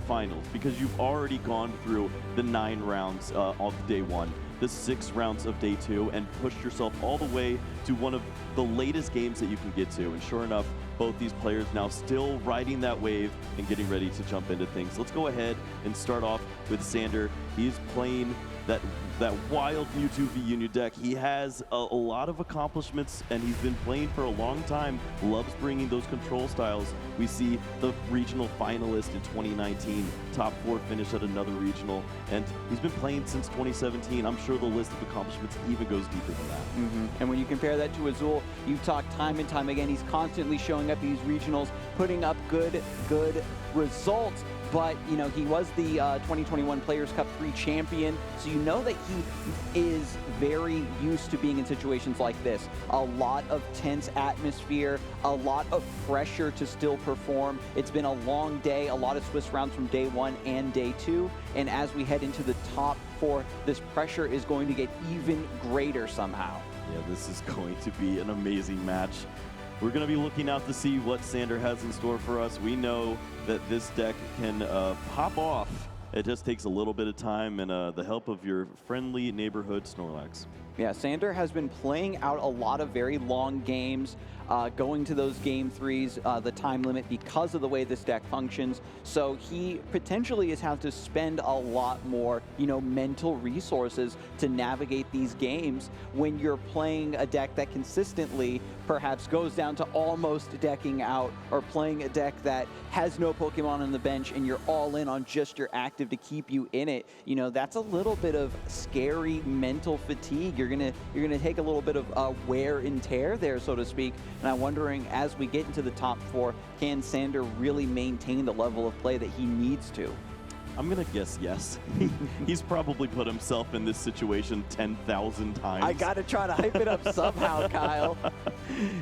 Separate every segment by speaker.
Speaker 1: finals, because you've already gone through the 9 rounds of day 1, the 6 rounds of day 2, and pushed yourself all the way to one of the latest games that you can get to. And sure enough, both these players now still riding that wave and getting ready to jump into things. Let's go ahead and start off with Sander. He's playing that wild Mewtwo V-Union deck. He has a lot of accomplishments, and he's been playing for a long time. Loves bringing those control styles. We see the regional finalist in 2019, top 4 finish at another regional, and he's been playing since 2017. I'm sure the list of accomplishments even goes deeper than that.
Speaker 2: And when you compare that to Azul, you've talked time and time again, he's constantly showing up these regionals, putting up good results. But, you know, he was the 2021 Players' Cup 3 champion, so you know that he is very used to being in situations like this. A lot of tense atmosphere, a lot of pressure to still perform. It's been a long day, a lot of Swiss rounds from day 1 and day 2, and as we head into the top 4, this pressure is going to get even greater somehow.
Speaker 1: Yeah, this is going to be an amazing match. We're going to be looking out to see what Sander has in store for us. We know that this deck can pop off. It just takes a little bit of time and the help of your friendly neighborhood Snorlax.
Speaker 2: Yeah, Sander has been playing out a lot of very long games, going to those game 3s, the time limit, because of the way this deck functions. So he potentially has had to spend a lot more, you know, mental resources to navigate these games when you're playing a deck that consistently perhaps goes down to almost decking out, or playing a deck that has no Pokemon on the bench and you're all in on just your active to keep you in it. You know, that's a little bit of scary mental fatigue. You're gonna take a little bit of wear and tear there, so to speak. And I'm wondering, as we get into the top 4, can Sander really maintain the level of play that he needs to?
Speaker 1: I'm going to guess yes. He's probably put himself in this situation 10,000 times.
Speaker 2: I got to try to hype it up somehow, Kyle.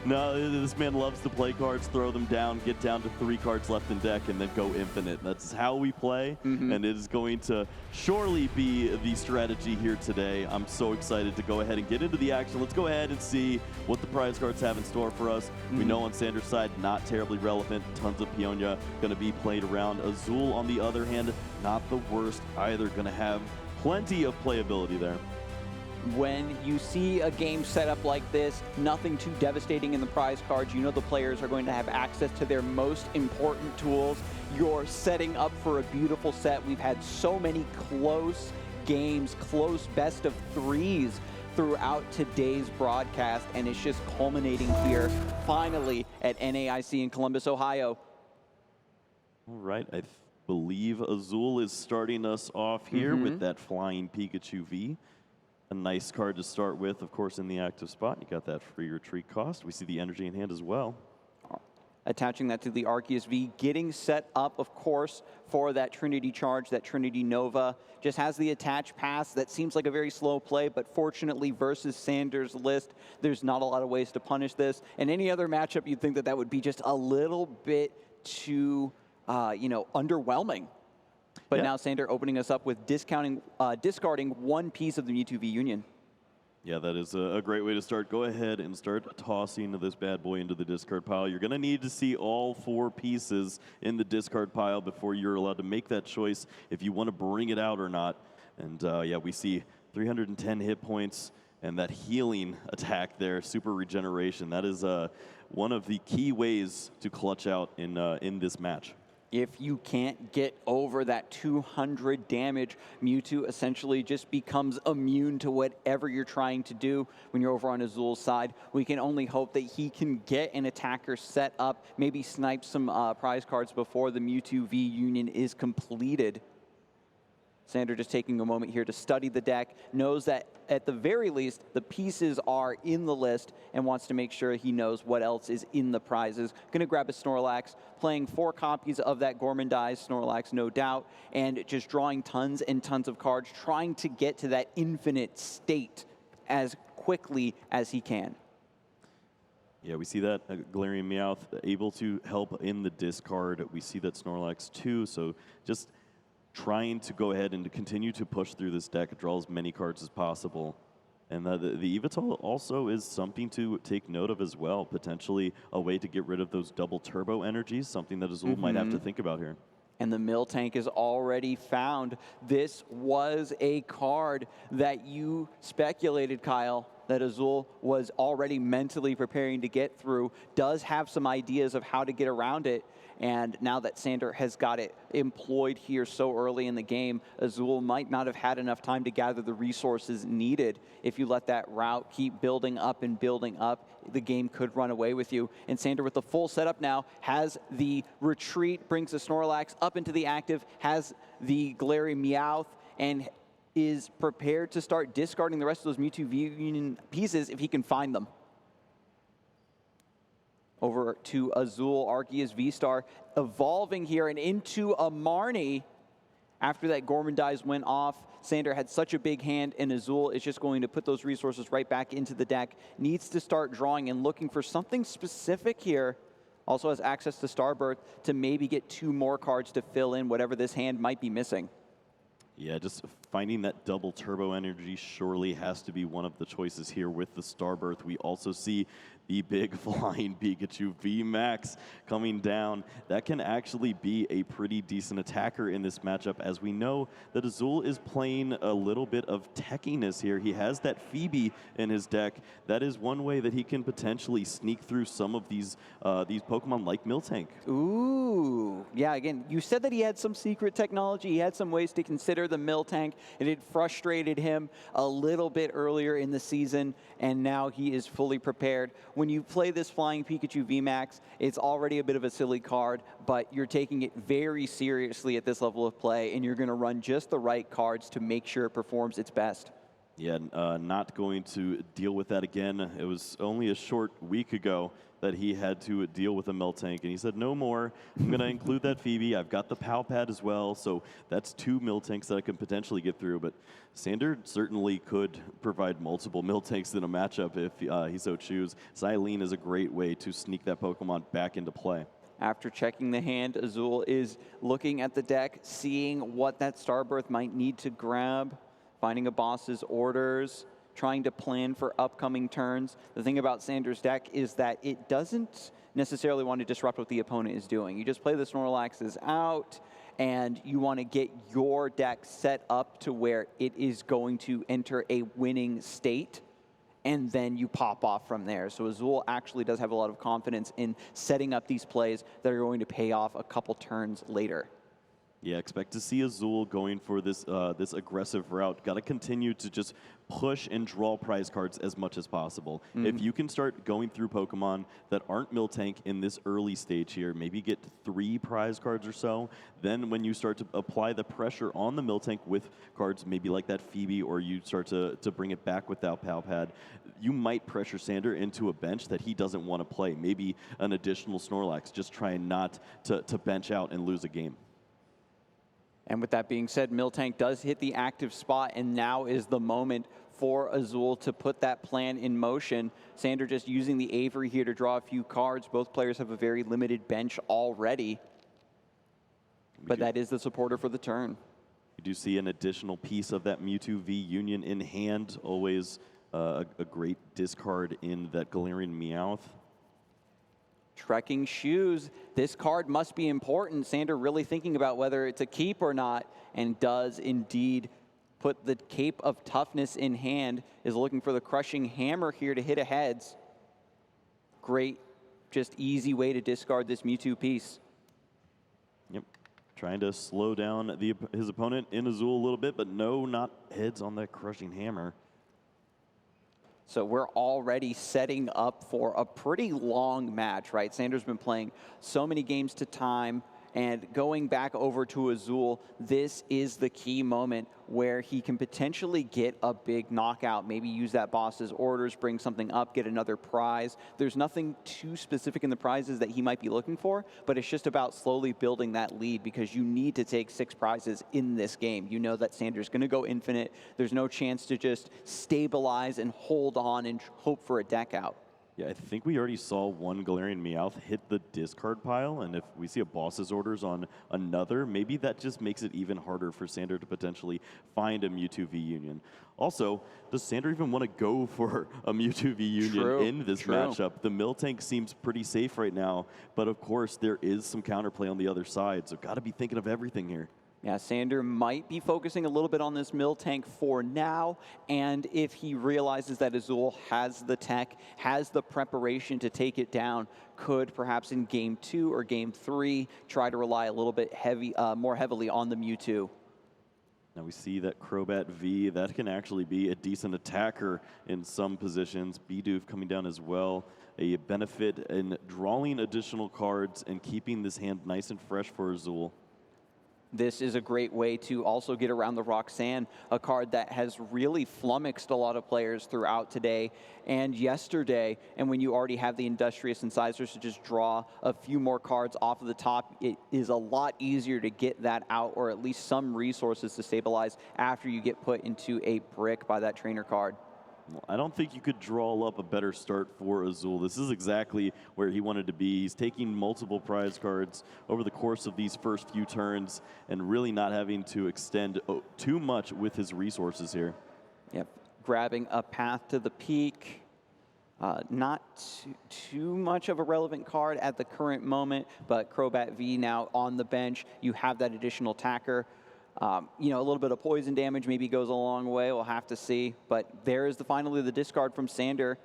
Speaker 1: No, this man loves to play cards, throw them down, get down to 3 cards left in deck, and then go infinite. That's how we play, and it is going to surely be the strategy here today. I'm so excited to go ahead and get into the action. Let's go ahead and see what the prize cards have in store for us. We know on Sander's side, not terribly relevant. Tons of Pionia going to be played around. Azul, on the other hand, not the worst either. Going to have plenty of playability there.
Speaker 2: When you see a game set up like this, nothing too devastating in the prize cards, you know the players are going to have access to their most important tools. You're setting up for a beautiful set. We've had so many close games, close best of 3s throughout today's broadcast, and it's just culminating here finally at NAIC in Columbus, Ohio.
Speaker 1: All right, I believe Azul is starting us off here with that flying Pikachu V. A nice card to start with, of course, in the active spot. You got that free retreat cost. We see the energy in hand as well.
Speaker 2: Attaching that to the Arceus V, getting set up, of course, for that Trinity Charge, that Trinity Nova. Just has the attach pass. That seems like a very slow play, but fortunately versus Sander's list, there's not a lot of ways to punish this. In any other matchup, you'd think that that would be just a little bit too, you know, underwhelming. But now Sander opening us up with discarding one piece of the Mewtwo V-Union.
Speaker 1: Yeah, that is a great way to start. Go ahead and start tossing this bad boy into the discard pile. You're going to need to see all 4 pieces in the discard pile before you're allowed to make that choice if you want to bring it out or not. And yeah, we see 310 hit points and that healing attack there, super regeneration. That is one of the key ways to clutch out in this match.
Speaker 2: If you can't get over that 200 damage, Mewtwo essentially just becomes immune to whatever you're trying to do when you're over on Azul's side. We can only hope that he can get an attacker set up, maybe snipe some prize cards before the Mewtwo V-Union is completed. Sander just taking a moment here to study the deck, knows that at the very least the pieces are in the list and wants to make sure he knows what else is in the prizes. Gonna grab a Snorlax, playing 4 copies of that Gourmandized Snorlax, no doubt, and just drawing tons and tons of cards, trying to get to that infinite state as quickly as he can.
Speaker 1: Yeah, we see that Galarian Meowth able to help in the discard. We see that Snorlax too, so just trying to go ahead and to continue to push through this deck, draw as many cards as possible. And the Evital also is something to take note of as well, potentially a way to get rid of those double turbo energies, something that Azul might have to think about here.
Speaker 2: And the Miltank is already found. This was a card that you speculated, Kyle, that Azul was already mentally preparing to get through, does have some ideas of how to get around it. And now that Sander has got it employed here so early in the game, Azul might not have had enough time to gather the resources needed. If you let that route keep building up and building up, the game could run away with you. And Sander, with the full setup now, has the retreat, brings the Snorlax up into the active, has the Galarian Meowth, and is prepared to start discarding the rest of those Mewtwo V-Union pieces if he can find them. Over to Azul, Arceus V-Star evolving here and into a Marnie. After that Gormandize went off, Sander had such a big hand, and Azul is just going to put those resources right back into the deck. Needs to start drawing and looking for something specific here. Also has access to Starbirth to maybe get 2 more cards to fill in whatever this hand might be missing.
Speaker 1: Yeah, just finding that double turbo energy surely has to be one of the choices here with the Starbirth. We also see the big flying Pikachu VMAX coming down. That can actually be a pretty decent attacker in this matchup, as we know that Azul is playing a little bit of techiness here. He has that Phoebe in his deck. That is one way that he can potentially sneak through some of these Pokemon like Miltank.
Speaker 2: Ooh, yeah, again, you said that he had some secret technology. He had some ways to consider the Miltank, and it frustrated him a little bit earlier in the season, and now he is fully prepared. When you play this Flying Pikachu VMAX, it's already a bit of a silly card, but you're taking it very seriously at this level of play, and you're going to run just the right cards to make sure it performs its best.
Speaker 1: Yeah, not going to deal with that again. It was only a short week ago that he had to deal with a Miltank, and he said, no more. I'm going to include that Phoebe. I've got the POW pad as well, so that's 2 Miltanks that I can potentially get through. But Sander certainly could provide multiple Miltanks in a matchup if he so chooses. Xylene is a great way to sneak that Pokemon back into play.
Speaker 2: After checking the hand, Azul is looking at the deck, seeing what that Starbirth might need to grab, finding a boss's orders, trying to plan for upcoming turns. The thing about Sander's deck is that it doesn't necessarily want to disrupt what the opponent is doing. You just play the Snorlaxes out, and you want to get your deck set up to where it is going to enter a winning state, and then you pop off from there. So Azul actually does have a lot of confidence in setting up these plays that are going to pay off a couple turns later.
Speaker 1: Yeah, expect to see Azul going for this this aggressive route. Got to continue to just push and draw prize cards as much as possible. If you can start going through Pokemon that aren't Miltank in this early stage here, maybe get 3 prize cards or so, then when you start to apply the pressure on the Miltank with cards maybe like that Phoebe, or you start to bring it back with that POW pad, you might pressure Sander into a bench that he doesn't want to play. Maybe an additional Snorlax, just trying not to bench out and lose a game.
Speaker 2: And with that being said, Miltank does hit the active spot, and now is the moment for Azul to put that plan in motion. Sander just using the Avery here to draw a few cards. Both players have a very limited bench already, but that is the supporter for the turn.
Speaker 1: You do see an additional piece of that Mewtwo V-Union in hand. Always a great discard in that Galarian Meowth.
Speaker 2: Trekking Shoes. This card must be important. Sander really thinking about whether it's a keep or not, and does indeed put the Cape of Toughness in hand. Is looking for the Crushing Hammer here to hit a heads. Great, just easy way to discard this Mewtwo piece.
Speaker 1: Yep, trying to slow down his opponent in Azul a little bit, but no, not heads on that Crushing Hammer.
Speaker 2: So we're already setting up for a pretty long match, right? Sander's been playing so many games to time, and going back over to Azul, this is the key moment where he can potentially get a big knockout, maybe use that boss's orders, bring something up, get another prize. There's nothing too specific in the prizes that he might be looking for, but it's just about slowly building that lead, because you need to take 6 prizes in this game. You know that Sander's going to go infinite. There's no chance to just stabilize and hold on and hope for a deck out.
Speaker 1: Yeah, I think we already saw one Galarian Meowth hit the discard pile, and if we see a boss's orders on another, maybe that just makes it even harder for Sander to potentially find a Mewtwo V-Union. Also, does Sander even want to go for a Mewtwo V-Union in this matchup? The Miltank seems pretty safe right now, but of course there is some counterplay on the other side, so got to be thinking of everything here.
Speaker 2: Yeah, Sander might be focusing a little bit on this Miltank for now, and if he realizes that Azul has the tech, has the preparation to take it down, could perhaps in Game 2 or Game 3 try to rely a little bit more heavily on the Mewtwo.
Speaker 1: Now we see that Crobat V, that can actually be a decent attacker in some positions. Bidoof coming down as well. A benefit in drawing additional cards and keeping this hand nice and fresh for Azul.
Speaker 2: This is a great way to also get around the Roxanne, a card that has really flummoxed a lot of players throughout today and yesterday. And when you already have the Industrious Incisors to just draw a few more cards off of the top, it is a lot easier to get that out, or at least some resources to stabilize after you get put into a brick by that trainer card.
Speaker 1: I don't think you could draw up a better start for Azul. This is exactly where he wanted to be. He's taking multiple prize cards over the course of these first few turns and really not having to extend too much with his resources here.
Speaker 2: Yep, grabbing a Path to the Peak. Not too much of a relevant card at the current moment, but Crobat V now on the bench. You have that additional attacker. You know, a little bit of poison damage maybe goes a long way. We'll have to see. But there is finally the discard from Sander.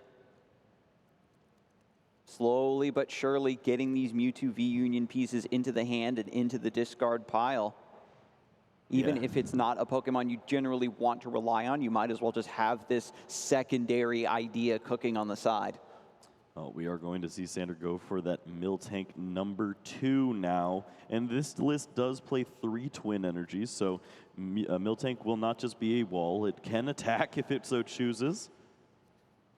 Speaker 2: Slowly but surely getting these Mewtwo V-Union pieces into the hand and into the discard pile. Even if it's not a Pokemon you generally want to rely on, you might as well just have this secondary idea cooking on the side.
Speaker 1: Oh, we are going to see Sander go for that Miltank number 2 now. And this list does play 3 Twin Energies, so Miltank will not just be a wall. It can attack if it so chooses.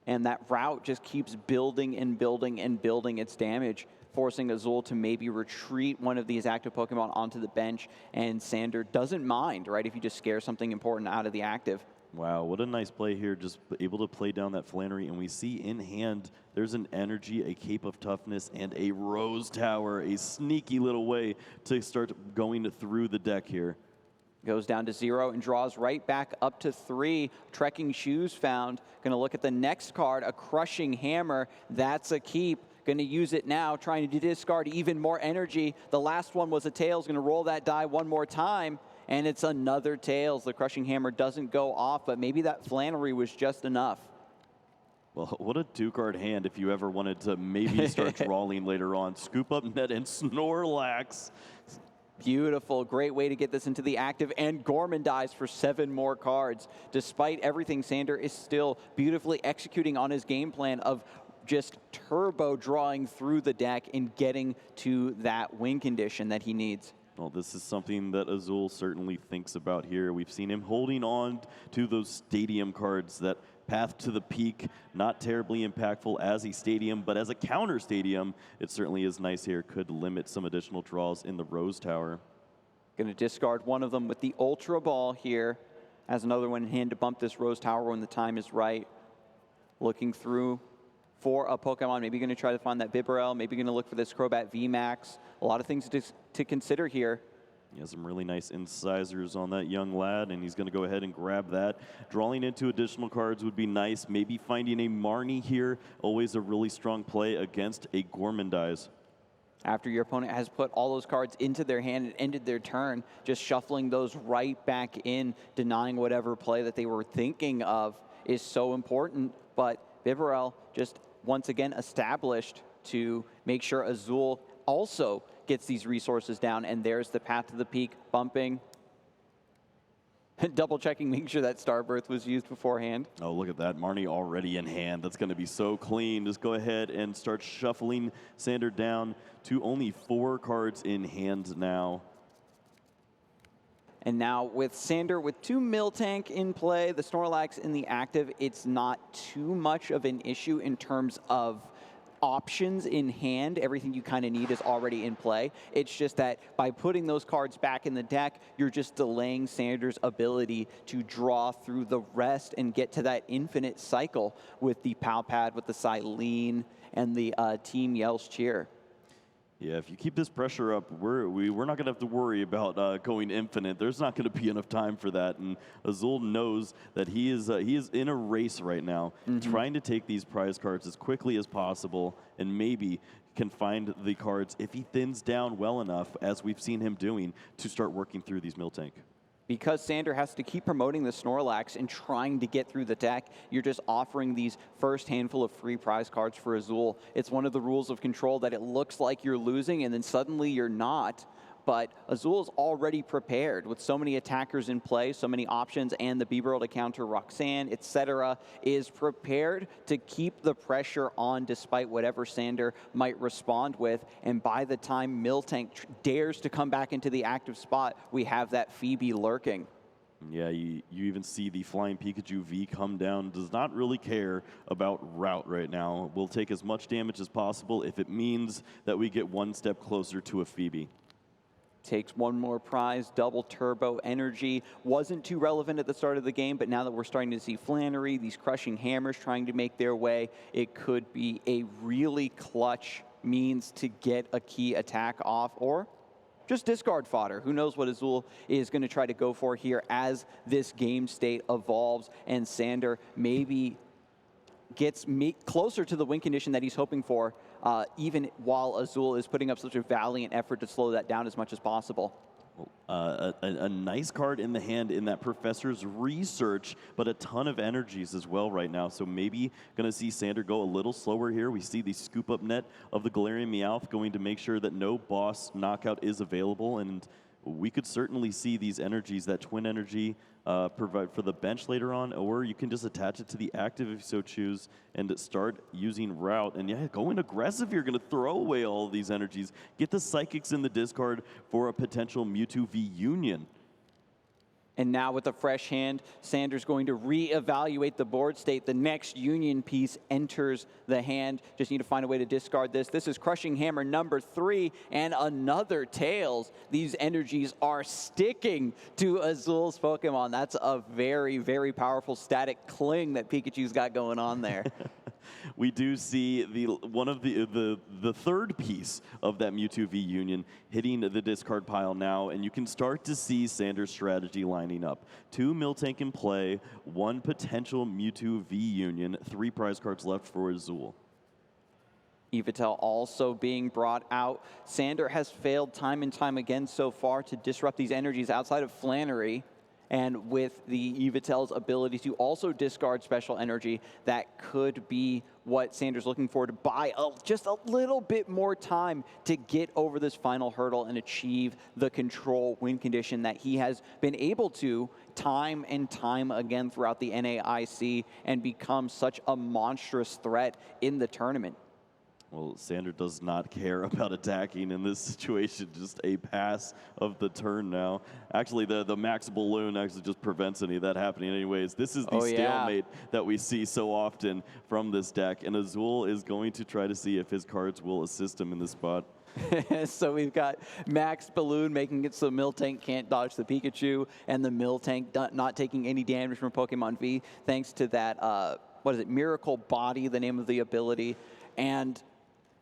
Speaker 2: And that route just keeps building and building and building its damage, forcing Azul to maybe retreat one of these active Pokemon onto the bench. And Sander doesn't mind, right, if you just scare something important out of the active.
Speaker 1: Wow, what a nice play here, just able to play down that Flannery, and we see in hand there's an Energy, a Cape of Toughness, and a Rose Tower, a sneaky little way to start going through the deck here.
Speaker 2: Goes down to 0 and draws right back up to 3. Trekking Shoes found. Going to look at the next card, a Crushing Hammer. That's a keep. Going to use it now, trying to discard even more energy. The last one was a Tails. Going to roll that die one more time. And it's another Tails. The Crushing Hammer doesn't go off, but maybe that Flannery was just enough.
Speaker 1: Well, what a two-card hand if you ever wanted to maybe start drawing later on. Scoop up net and Snorlax.
Speaker 2: Beautiful. Great way to get this into the active. And Gorman dies for 7 more cards. Despite everything, Sander is still beautifully executing on his game plan of just turbo drawing through the deck and getting to that win condition that he needs.
Speaker 1: Well, this is something that Azul certainly thinks about here. We've seen him holding on to those stadium cards. That Path to the Peak, not terribly impactful as a stadium, but as a counter stadium, it certainly is nice here. Could limit some additional draws in the Rose Tower.
Speaker 2: Going to discard one of them with the Ultra Ball here. Has another one in hand to bump this Rose Tower when the time is right. Looking through for a Pokemon, maybe going to try to find that Bibarel, maybe going to look for this Crobat VMAX. A lot of things to consider here.
Speaker 1: He has some really nice incisors on that young lad, and he's going to go ahead and grab that. Drawing into additional cards would be nice. Maybe finding a Marnie here, always a really strong play against a Gormandize.
Speaker 2: After your opponent has put all those cards into their hand and ended their turn, just shuffling those right back in, denying whatever play that they were thinking of is so important. But Bibarel just once again established to make sure Azul also gets these resources down, and there's the Path to the Peak bumping. Double checking, making sure that Starbirth was used beforehand.
Speaker 1: Oh, look at that. Marnie already in hand. That's going to be so clean. Just go ahead and start shuffling Sander down to only 4 cards in hand now.
Speaker 2: And now with Sander with 2 Miltank in play, the Snorlax in the active, it's not too much of an issue in terms of options in hand. Everything you kind of need is already in play. It's just that by putting those cards back in the deck, you're just delaying Sanders' ability to draw through the rest and get to that infinite cycle with the Pal Pad, with the Silene, and the Team Yell's Cheer.
Speaker 1: Yeah, if you keep this pressure up, we're not going to have to worry about going infinite. There's not going to be enough time for that. And Azul knows that he is in a race right now, trying to take these prize cards as quickly as possible, and maybe can find the cards, if he thins down well enough, as we've seen him doing, to start working through these Miltank.
Speaker 2: Because Sander has to keep promoting the Snorlax and trying to get through the deck, you're just offering these first handful of free prize cards for Azul. It's one of the rules of control that it looks like you're losing and then suddenly you're not. But Azul is already prepared with so many attackers in play, so many options, and the Bibarel to counter Roxanne, etc., is prepared to keep the pressure on despite whatever Sander might respond with. And by the time Miltank dares to come back into the active spot, we have that Phoebe lurking.
Speaker 1: Yeah, you even see the flying Pikachu V come down. Does not really care about route right now. Will take as much damage as possible if it means that we get one step closer to a Phoebe.
Speaker 2: Takes one more prize, double turbo energy. Wasn't too relevant at the start of the game, but now that we're starting to see Flannery, these crushing hammers trying to make their way, it could be a really clutch means to get a key attack off, or just discard fodder. Who knows what Azul is going to try to go for here as this game state evolves, and Sander maybe gets closer to the win condition that he's hoping for, even while Azul is putting up such a valiant effort to slow that down as much as possible.
Speaker 1: A nice card in the hand in that Professor's Research, but a ton of energies as well right now. So maybe going to see Sander go a little slower here. We see the scoop up net of the Galarian Meowth going to make sure that no boss knockout is available, and we could certainly see these energies, that twin energy, provide for the bench later on, or you can just attach it to the active if you so choose and start using route. And yeah, going aggressive, you're going to throw away all of these energies. Get the Psychics in the discard for a potential Mewtwo V-Union.
Speaker 2: And now with a fresh hand, Sander's going to reevaluate the board state. The next Union piece enters the hand. Just need to find a way to discard this. This is Crushing Hammer number 3 and another Tails. These energies are sticking to Azul's Pokemon. That's a very, very powerful static cling that Pikachu's got going on there.
Speaker 1: We do see the third piece of that Mewtwo V-Union hitting the discard pile now, and you can start to see Sander's strategy lining up. 2 Miltank in play, 1 potential Mewtwo V-Union, 3 prize cards left for Azul.
Speaker 2: Yveltal also being brought out. Sander has failed time and time again so far to disrupt these energies outside of Flannery. And with the Yveltal's ability to also discard special energy, that could be what Sander's looking for to buy just a little bit more time to get over this final hurdle and achieve the control win condition that he has been able to time and time again throughout the NAIC and become such a monstrous threat in the tournament.
Speaker 1: Well, Sander does not care about attacking in this situation. Just a pass of the turn now. Actually, the max balloon actually just prevents any of that happening anyways. This is the stalemate that we see so often from this deck. And Azul is going to try to see if his cards will assist him in this spot.
Speaker 2: So we've got Max Balloon making it so Miltank can't dodge the Pikachu, and the Miltank not taking any damage from Pokemon V, thanks to that, what is it, Miracle Body, the name of the ability. And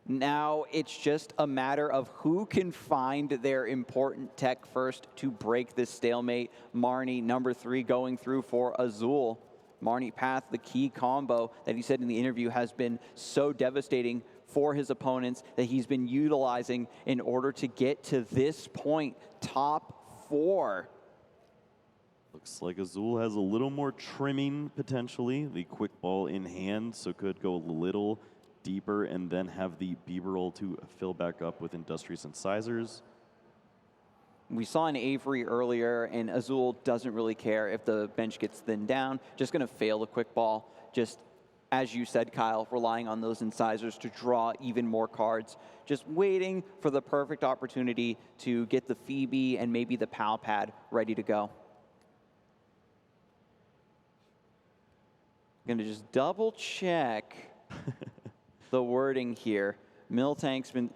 Speaker 2: now it's just a matter of who can find their important tech first to break this stalemate. Marnie, number 3, going through for Azul. Marnie Path, the key combo that he said in the interview has been so devastating for his opponents that he's been utilizing in order to get to this point, top 4.
Speaker 1: Looks like Azul has a little more trimming potentially. The quick ball in hand, so could go a little deeper and then have the Bibarel to fill back up with Industrious Incisors.
Speaker 2: We saw an Avery earlier, and Azul doesn't really care if the bench gets thinned down. Just going to fail the quick ball. Just, as you said, Kyle, relying on those Incisors to draw even more cards. Just waiting for the perfect opportunity to get the Phoebe and maybe the Pal Pad ready to go. Going to just double check. the wording here. Miltank's been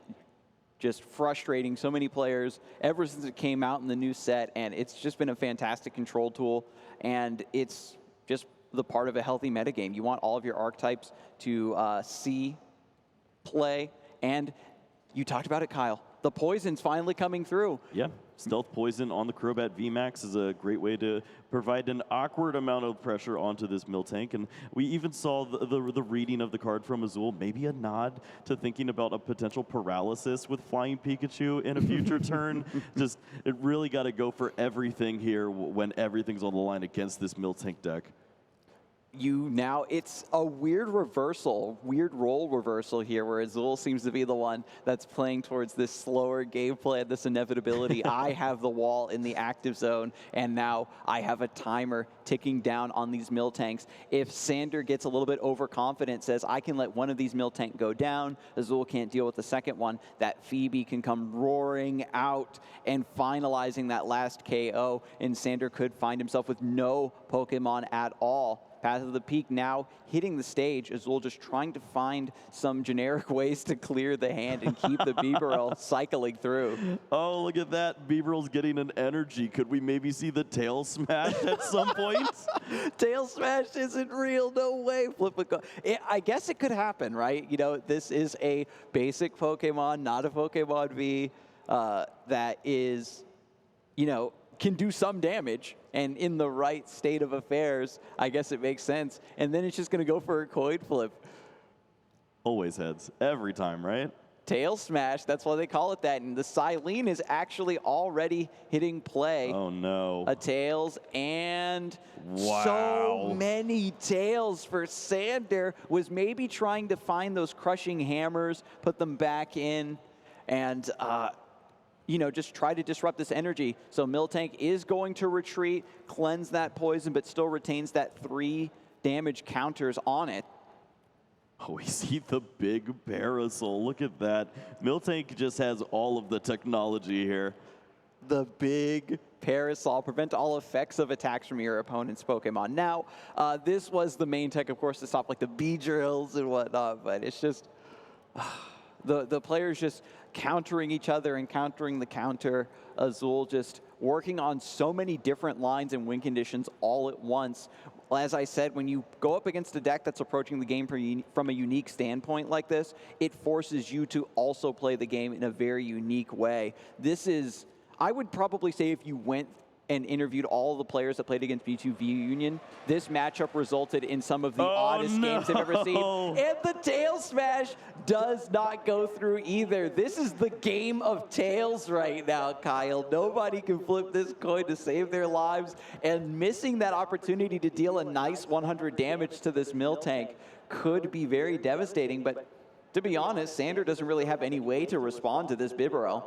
Speaker 2: just frustrating so many players ever since it came out in the new set, and it's just been a fantastic control tool, and it's just the part of a healthy metagame. You want all of your archetypes to see play, and you talked about it, Kyle. The poison's finally coming through.
Speaker 1: Yeah, stealth poison on the Crobat VMAX is a great way to provide an awkward amount of pressure onto this Miltank. And we even saw the reading of the card from Azul, maybe a nod to thinking about a potential paralysis with Flying Pikachu in a future turn. Just, it really got to go for everything here when everything's on the line against this Miltank deck.
Speaker 2: It's a weird role reversal here, where Azul seems to be the one that's playing towards this slower gameplay, this inevitability. I have the wall in the active zone, and now I have a timer ticking down on these Miltanks. If Sander gets a little bit overconfident, says, I can let one of these Miltank go down, Azul can't deal with the second one, that Phoebe can come roaring out and finalizing that last KO, and Sander could find himself with no Pokemon at all. Path of the Peak now hitting the stage. Azul just trying to find some generic ways to clear the hand and keep the Bibarel cycling through.
Speaker 1: Oh, look at that. Bibarel's getting an energy. Could we maybe see the tail smash at some point?
Speaker 2: Tail smash isn't real. No way. Flip a coin. I guess it could happen, right? You know, this is a basic Pokemon, not a Pokemon V that is, you know, can do some damage, and in the right state of affairs, I guess it makes sense. And then it's just going to go for a coin flip.
Speaker 1: Always heads, every time, right?
Speaker 2: Tail smash, that's why they call it that. And the Silene is actually already hitting play.
Speaker 1: Oh, no.
Speaker 2: A tails, and
Speaker 1: wow.
Speaker 2: So many tails for Sander. Was maybe trying to find those crushing hammers, put them back in, and you know, just try to disrupt this energy. So Miltank is going to retreat, cleanse that poison, but still retains that 3 damage counters on it.
Speaker 1: Oh, we see the big parasol. Look at that. Miltank just has all of the technology here.
Speaker 2: The big parasol, prevent all effects of attacks from your opponent's Pokemon. Now, this was the main tech, of course, to stop like the B-drills and whatnot, but it's just, the players just countering each other and countering the counter. Azul just working on so many different lines and win conditions all at once. As I said, when you go up against a deck that's approaching the game from a unique standpoint like this, it forces you to also play the game in a very unique way. This is, I would probably say, if you went and interviewed all of the players that played against Mewtwo V-Union, this matchup resulted in some of the oddest games I've ever seen. And the tail smash does not go through either. This is the game of tails right now, Kyle. Nobody can flip this coin to save their lives, and missing that opportunity to deal a nice 100 damage to this Miltank could be very devastating. But to be honest, Sander doesn't really have any way to respond to this Bibarel.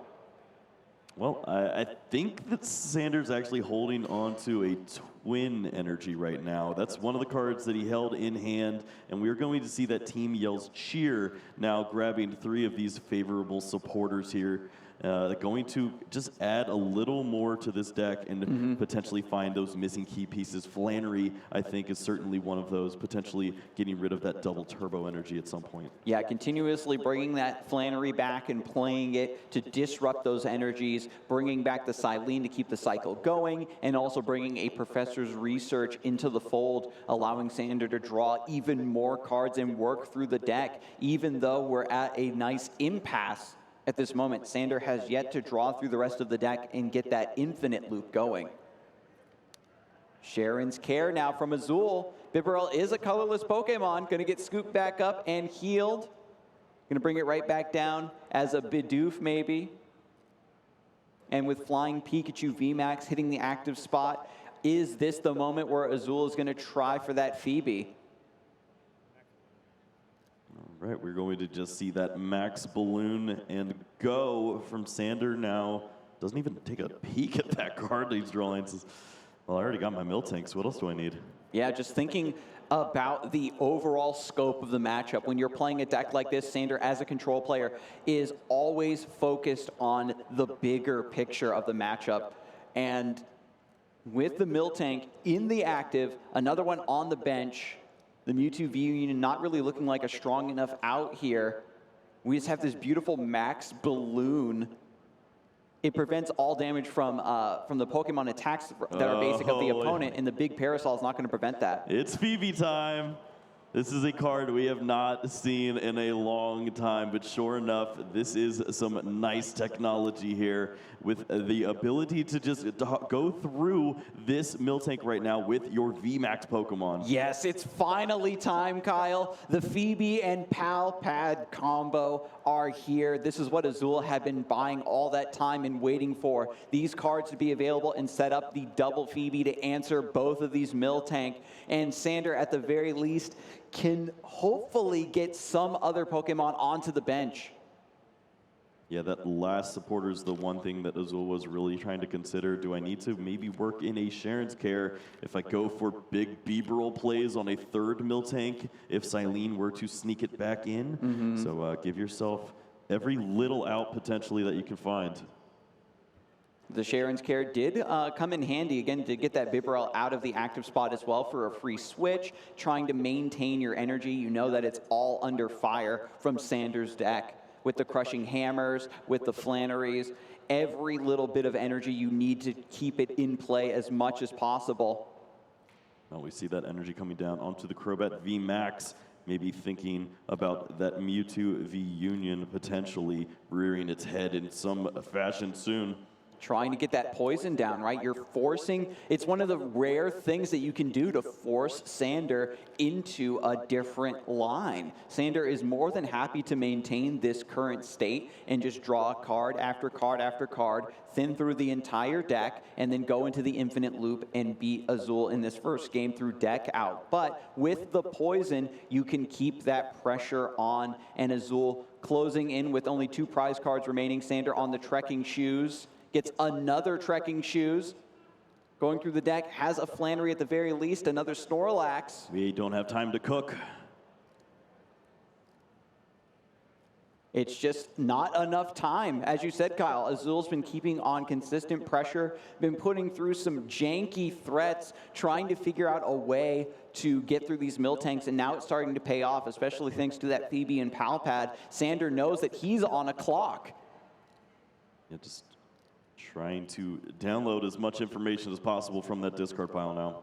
Speaker 1: Well, I think that Sander's actually holding on to a twin energy right now. That's one of the cards that he held in hand, and we're going to see that Team Yell's Cheer now grabbing 3 of these favorable supporters here. Going to just add a little more to this deck and potentially find those missing key pieces. Flannery, I think, is certainly one of those, potentially getting rid of that double turbo energy at some point.
Speaker 2: Yeah, continuously bringing that Flannery back and playing it to disrupt those energies, bringing back the Silene to keep the cycle going, and also bringing a Professor's Research into the fold, allowing Sander to draw even more cards and work through the deck. Even though we're at a nice impasse at this moment, Sander has yet to draw through the rest of the deck and get that infinite loop going. Sharon's Care now from Azul. Bibarel is a colorless Pokemon, going to get scooped back up and healed. Going to bring it right back down as a Bidoof maybe. And with Flying Pikachu VMAX hitting the active spot, is this the moment where Azul is going to try for that Phoebe?
Speaker 1: All right, we're going to just see that max balloon and go from Sander now. Doesn't even take a peek at that card he's drawing. Says, well, I already got my Miltank, so what else do I need?
Speaker 2: Yeah, just thinking about the overall scope of the matchup. When you're playing a deck like this, Sander, as a control player, is always focused on the bigger picture of the matchup. And with the Miltank in the active, another one on the bench, The Mewtwo V-Union not really looking like a strong enough out here. We just have this beautiful max balloon. It prevents all damage from the Pokemon attacks that are basic of the opponent, and the big Parasol is not going to prevent that.
Speaker 1: It's Phoebe time. This is a card we have not seen in a long time, but sure enough, this is some nice technology here with the ability to just go through this Miltank right now with your VMAX Pokemon.
Speaker 2: Yes, it's finally time, Kyle. The Phoebe and Palpad combo are here. This is what Azul had been buying all that time and waiting for. These cards to be available and set up the double Phoebe to answer both of these Miltank. And Sander, at the very least, can hopefully get some other Pokemon onto the bench.
Speaker 1: Yeah, that last supporter is the one thing that Azul was really trying to consider. Do I need to maybe work in a Sharon's Care if I go for big Bibarel plays on a third Miltank if Silene were to sneak it back in? So give yourself every little out potentially that you can find.
Speaker 2: The Sharon's Care did come in handy, again, to get that Bibarel out of the active spot as well for a free switch, trying to maintain your energy. You know that it's all under fire from Sander's deck. With the Crushing Hammers, with the Flanneries, every little bit of energy you need to keep it in play as much as possible.
Speaker 1: Well, we see that energy coming down onto the Crobat VMAX, maybe thinking about that Mewtwo V-Union potentially rearing its head in some fashion soon.
Speaker 2: Trying to get that poison down, right? You're forcing, it's one of the rare things that you can do to force Sander into a different line. Sander is more than happy to maintain this current state and just draw card after card after card, thin through the entire deck, and then go into the infinite loop and beat Azul in this first game through deck out. But with the poison, you can keep that pressure on, and Azul closing in with only 2 prize cards remaining. Sander on the Trekking Shoes. Gets another Trekking Shoes. Going through the deck, has a Flannery at the very least, another Snorlax.
Speaker 1: We don't have time to cook.
Speaker 2: It's just not enough time. As you said, Kyle, Azul's been keeping on consistent pressure, been putting through some janky threats, trying to figure out a way to get through these Miltanks, and now it's starting to pay off, especially thanks to that Phoebe and Palpad. Sander knows that he's on a clock.
Speaker 1: Yeah, just trying to download as much information as possible from that discard pile now.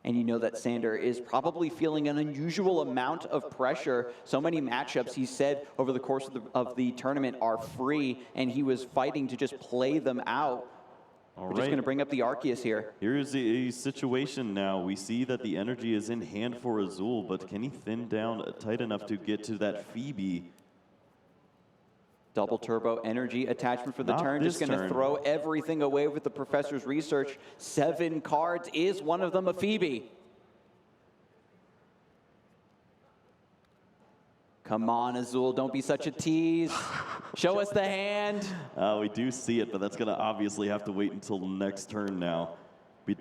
Speaker 2: And you know that Sander is probably feeling an unusual amount of pressure. So many matchups, he said, over the course of the tournament are free, and he was fighting to just play them out. We're just going to bring up the Arceus here.
Speaker 1: Here's a situation now. We see that the energy is in hand for Azul, but can he thin down tight enough to get to that Phoebe?
Speaker 2: Double turbo energy attachment for the turn. Just going to throw everything away with the professor's research. 7 cards. Is one of them a Phoebe? Come on, Azul. Don't be such a tease. Show us the hand.
Speaker 1: We do see it, but that's going to obviously have to wait until the next turn now.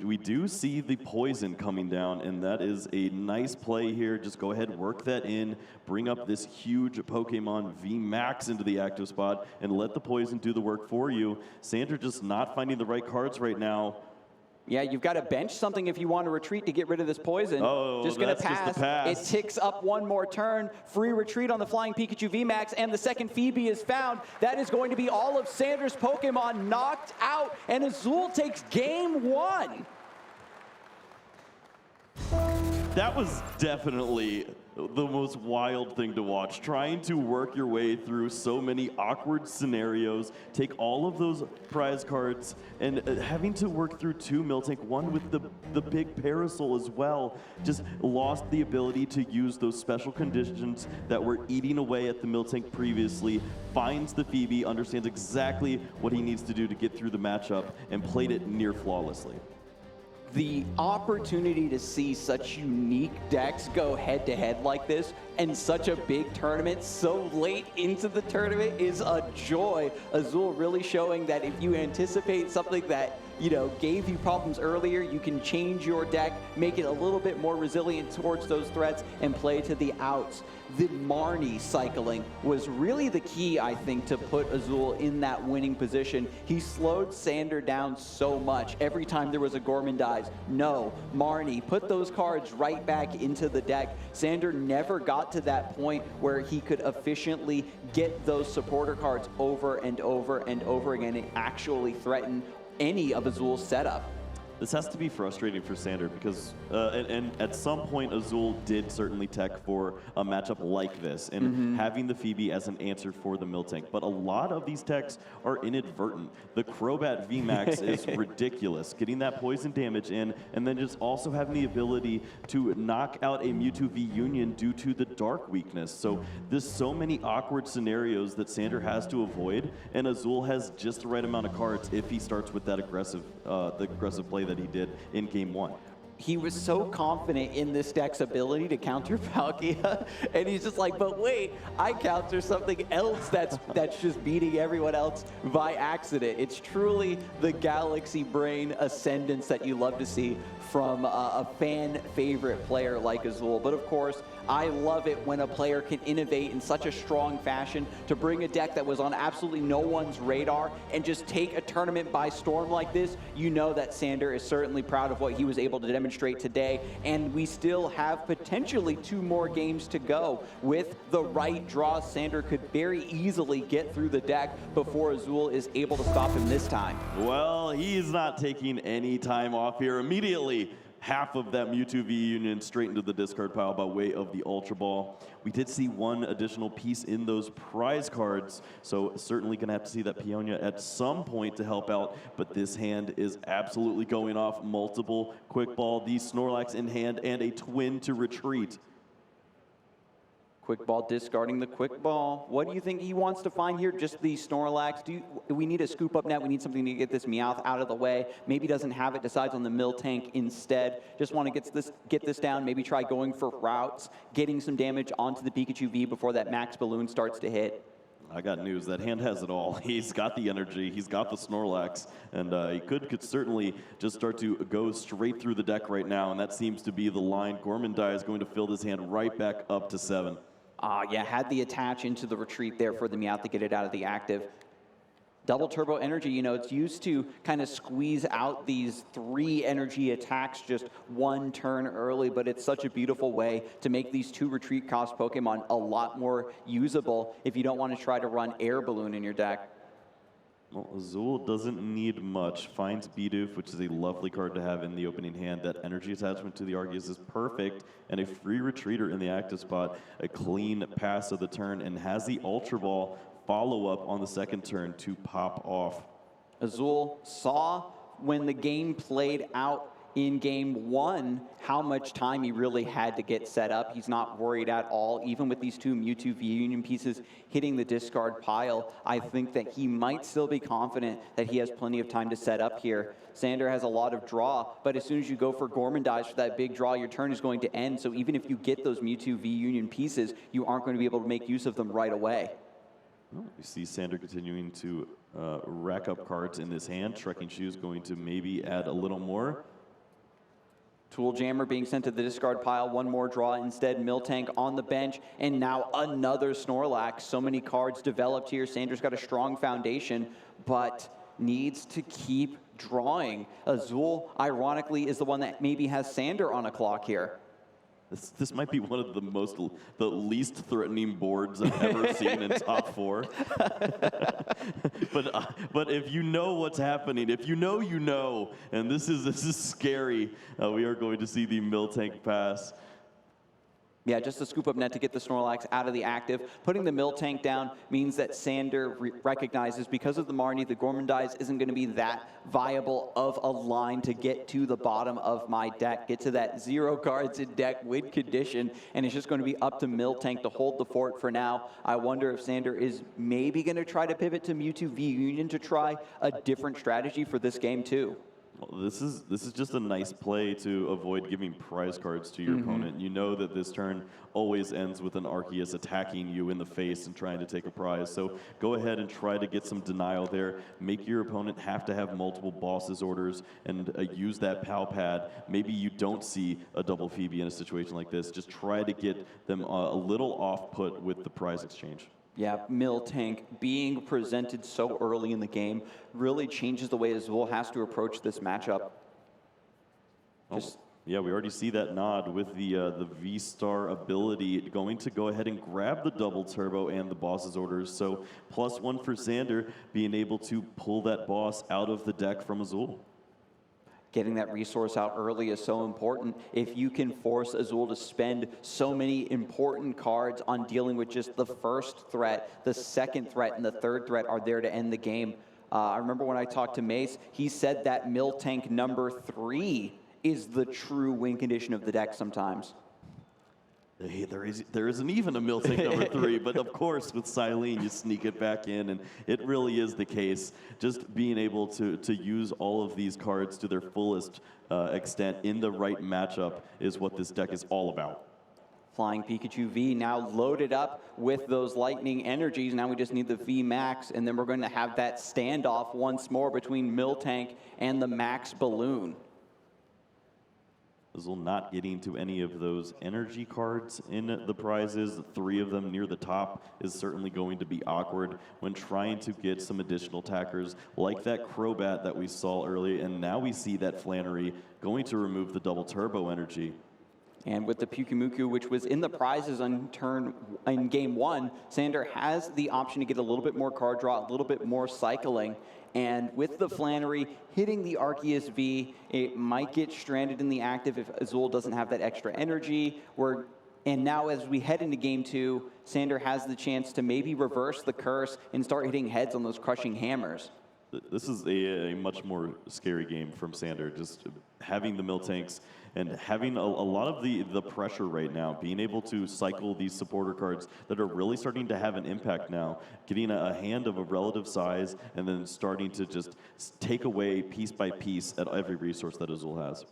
Speaker 1: We do see the poison coming down, and that is a nice play here. Just go ahead, work that in, bring up this huge Pokemon VMAX into the active spot, and let the poison do the work for you. Sander just not finding the right cards right now.
Speaker 2: Yeah, you've got to bench something if you want to retreat to get rid of this poison.
Speaker 1: Oh,
Speaker 2: just going to
Speaker 1: pass.
Speaker 2: It ticks up one more turn. Free retreat on the Flying Pikachu VMAX, and the second Phoebe is found. That is going to be all of Sander's Pokemon knocked out, and Azul takes game 1.
Speaker 1: That was definitely the most wild thing to watch. Trying to work your way through so many awkward scenarios, take all of those prize cards, and having to work through 2 Miltank, one with the big Parasol as well. Just lost the ability to use those special conditions that were eating away at the Miltank previously. Finds the Phoebe, understands exactly what he needs to do to get through the matchup, and played it near flawlessly.
Speaker 2: The opportunity to see such unique decks go head-to-head like this in such a big tournament so late into the tournament is a joy. Azul really showing that if you anticipate something that you know, gave you problems earlier, you can change your deck, make it a little bit more resilient towards those threats, and play to the outs. The Marnie cycling was really the key, I think, to put Azul in that winning position. He slowed Sander down so much. Every time there was a Gourmandize, no, Marnie, put those cards right back into the deck. Sander never got to that point where he could efficiently get those supporter cards over and over and over again and actually threaten any of Azul's setup.
Speaker 1: This has to be frustrating for Sander because, and at some point, Azul did certainly tech for a matchup like this, and having the Phoebe as an answer for the Miltank. But a lot of these techs are inadvertent. The Crobat VMAX is ridiculous, getting that poison damage in, and then just also having the ability to knock out a Mewtwo V-Union due to the Dark weakness. So there's so many awkward scenarios that Sander has to avoid, and Azul has just the right amount of cards if he starts with that aggressive, the aggressive play that he did in game 1.
Speaker 2: He was so confident in this deck's ability to counter Palkia, and he's just like, but wait, I counter something else that's just beating everyone else by accident. It's truly the galaxy brain ascendance that you love to see from a fan favorite player like Azul. But of course, I love it when a player can innovate in such a strong fashion to bring a deck that was on absolutely no one's radar and just take a tournament by storm like this. You know that Sander is certainly proud of what he was able to demonstrate today, and we still have potentially 2 more games to go. With the right draw, Sander could very easily get through the deck before Azul is able to stop him this time.
Speaker 1: Well, he's not taking any time off here. Immediately, half of that Mewtwo V-Union straight into the discard pile by way of the Ultra Ball. We did see one additional piece in those prize cards, so certainly going to have to see that Peonia at some point to help out, but this hand is absolutely going off. Multiple Quick Ball, the Snorlax in hand, and a twin to retreat.
Speaker 2: Quick Ball discarding the Quick Ball. What do you think he wants to find here? Just the Snorlax? Do we need a scoop up net? We need something to get this Meowth out of the way. Maybe doesn't have it, decides on the Miltank instead. Just want to get this down, maybe try going for routes, getting some damage onto the Pikachu V before that Max Balloon starts to hit.
Speaker 1: I got news. That hand has it all. He's got the energy. He's got the Snorlax. And he could certainly just start to go straight through the deck right now. And that seems to be the line. Gourmandai is going to fill this hand right back up to 7.
Speaker 2: Yeah, had the attach into the retreat there for the Meowth to get it out of the active. Double Turbo Energy, you know, it's used to kind of squeeze out these 3 energy attacks just 1 turn early, but it's such a beautiful way to make these 2 retreat cost Pokemon a lot more usable if you don't want to try to run Air Balloon in your deck.
Speaker 1: Well, Azul doesn't need much. Finds Bidoof, which is a lovely card to have in the opening hand. That energy attachment to the Arceus is perfect, and a free retreater in the active spot. A clean pass of the turn, and has the Ultra Ball follow up on the second turn to pop off.
Speaker 2: Azul saw when the game played out in game 1 how much time he really had to get set up. He's not worried at all, even with these 2 Mewtwo V-Union pieces hitting the discard pile. I think that he might still be confident that he has plenty of time to set up here. Sander has a lot of draw, but as soon as you go for Gourmandize for that big draw, your turn is going to end. So even if you get those Mewtwo V-Union pieces, you aren't going to be able to make use of them right away.
Speaker 1: Well, we see Sander continuing to rack up cards in his hand. Trekking Shoes going to maybe add a little more.
Speaker 2: Tool Jammer being sent to the discard pile, 1 more draw instead. Miltank on the bench, and now another Snorlax. So many cards developed here. Sander's got a strong foundation, but needs to keep drawing. Azul, ironically, is the one that maybe has Sander on a clock here.
Speaker 1: This might be one of the least threatening boards I've ever seen in top 4. But if you know what's happening, if you know, you know, and this is scary. We are going to see the Miltank pass.
Speaker 2: Yeah, just a scoop up net to get the Snorlax out of the active. Putting the Miltank down means that Sander recognizes because of the Marnie, the Gourmandize isn't going to be that viable of a line to get to the bottom of my deck, get to that 0 cards in deck win condition, and it's just going to be up to Miltank to hold the fort for now. I wonder if Sander is maybe going to try to pivot to Mewtwo V-Union to try a different strategy for this game too.
Speaker 1: Well, this is just a nice play to avoid giving prize cards to your opponent. You know that this turn always ends with an Arceus attacking you in the face and trying to take a prize. So go ahead and try to get some denial there. Make your opponent have to have multiple bosses orders and use that PAL pad. Maybe you don't see a double Phoebe in a situation like this. Just try to get them a little off put with the prize exchange.
Speaker 2: Yeah, Miltank being presented so early in the game really changes the way Azul has to approach this matchup.
Speaker 1: Yeah, we already see that nod with the V-Star ability going to go ahead and grab the double turbo and the boss's orders. So +1 for Xander, being able to pull that boss out of the deck from Azul.
Speaker 2: Getting that resource out early is so important. If you can force Azul to spend so many important cards on dealing with just the first threat, the second threat, and the third threat are there to end the game. I remember when I talked to Mace, he said that Miltank number 3 is the true win condition of the deck sometimes.
Speaker 1: Hey, there isn't even a Miltank number 3, but of course with Silene you sneak it back in, and it really is the case. Just being able to use all of these cards to their fullest extent in the right matchup is what this deck is all about.
Speaker 2: Flying Pikachu V now loaded up with those lightning energies. Now we just need the VMAX, and then we're going to have that standoff once more between Miltank and the Max Balloon.
Speaker 1: Azul not getting to any of those energy cards in the prizes. 3 of them near the top is certainly going to be awkward when trying to get some additional attackers like that Crobat that we saw earlier. And now we see that Flannery going to remove the double turbo energy.
Speaker 2: And with the Pyukumuku, which was in the prizes in game 1, Xander has the option to get a little bit more card draw, a little bit more cycling. And with the Flannery hitting the Arceus V, it might get stranded in the active if Azul doesn't have that extra energy. And now as we head into game 2, Xander has the chance to maybe reverse the curse and start hitting heads on those crushing hammers.
Speaker 1: This is a much more scary game from Xander, just having the Miltanks and having a lot of the pressure right now, being able to cycle these supporter cards that are really starting to have an impact now, getting a hand of a relative size and then starting to just take away piece by piece at every resource that Azul has.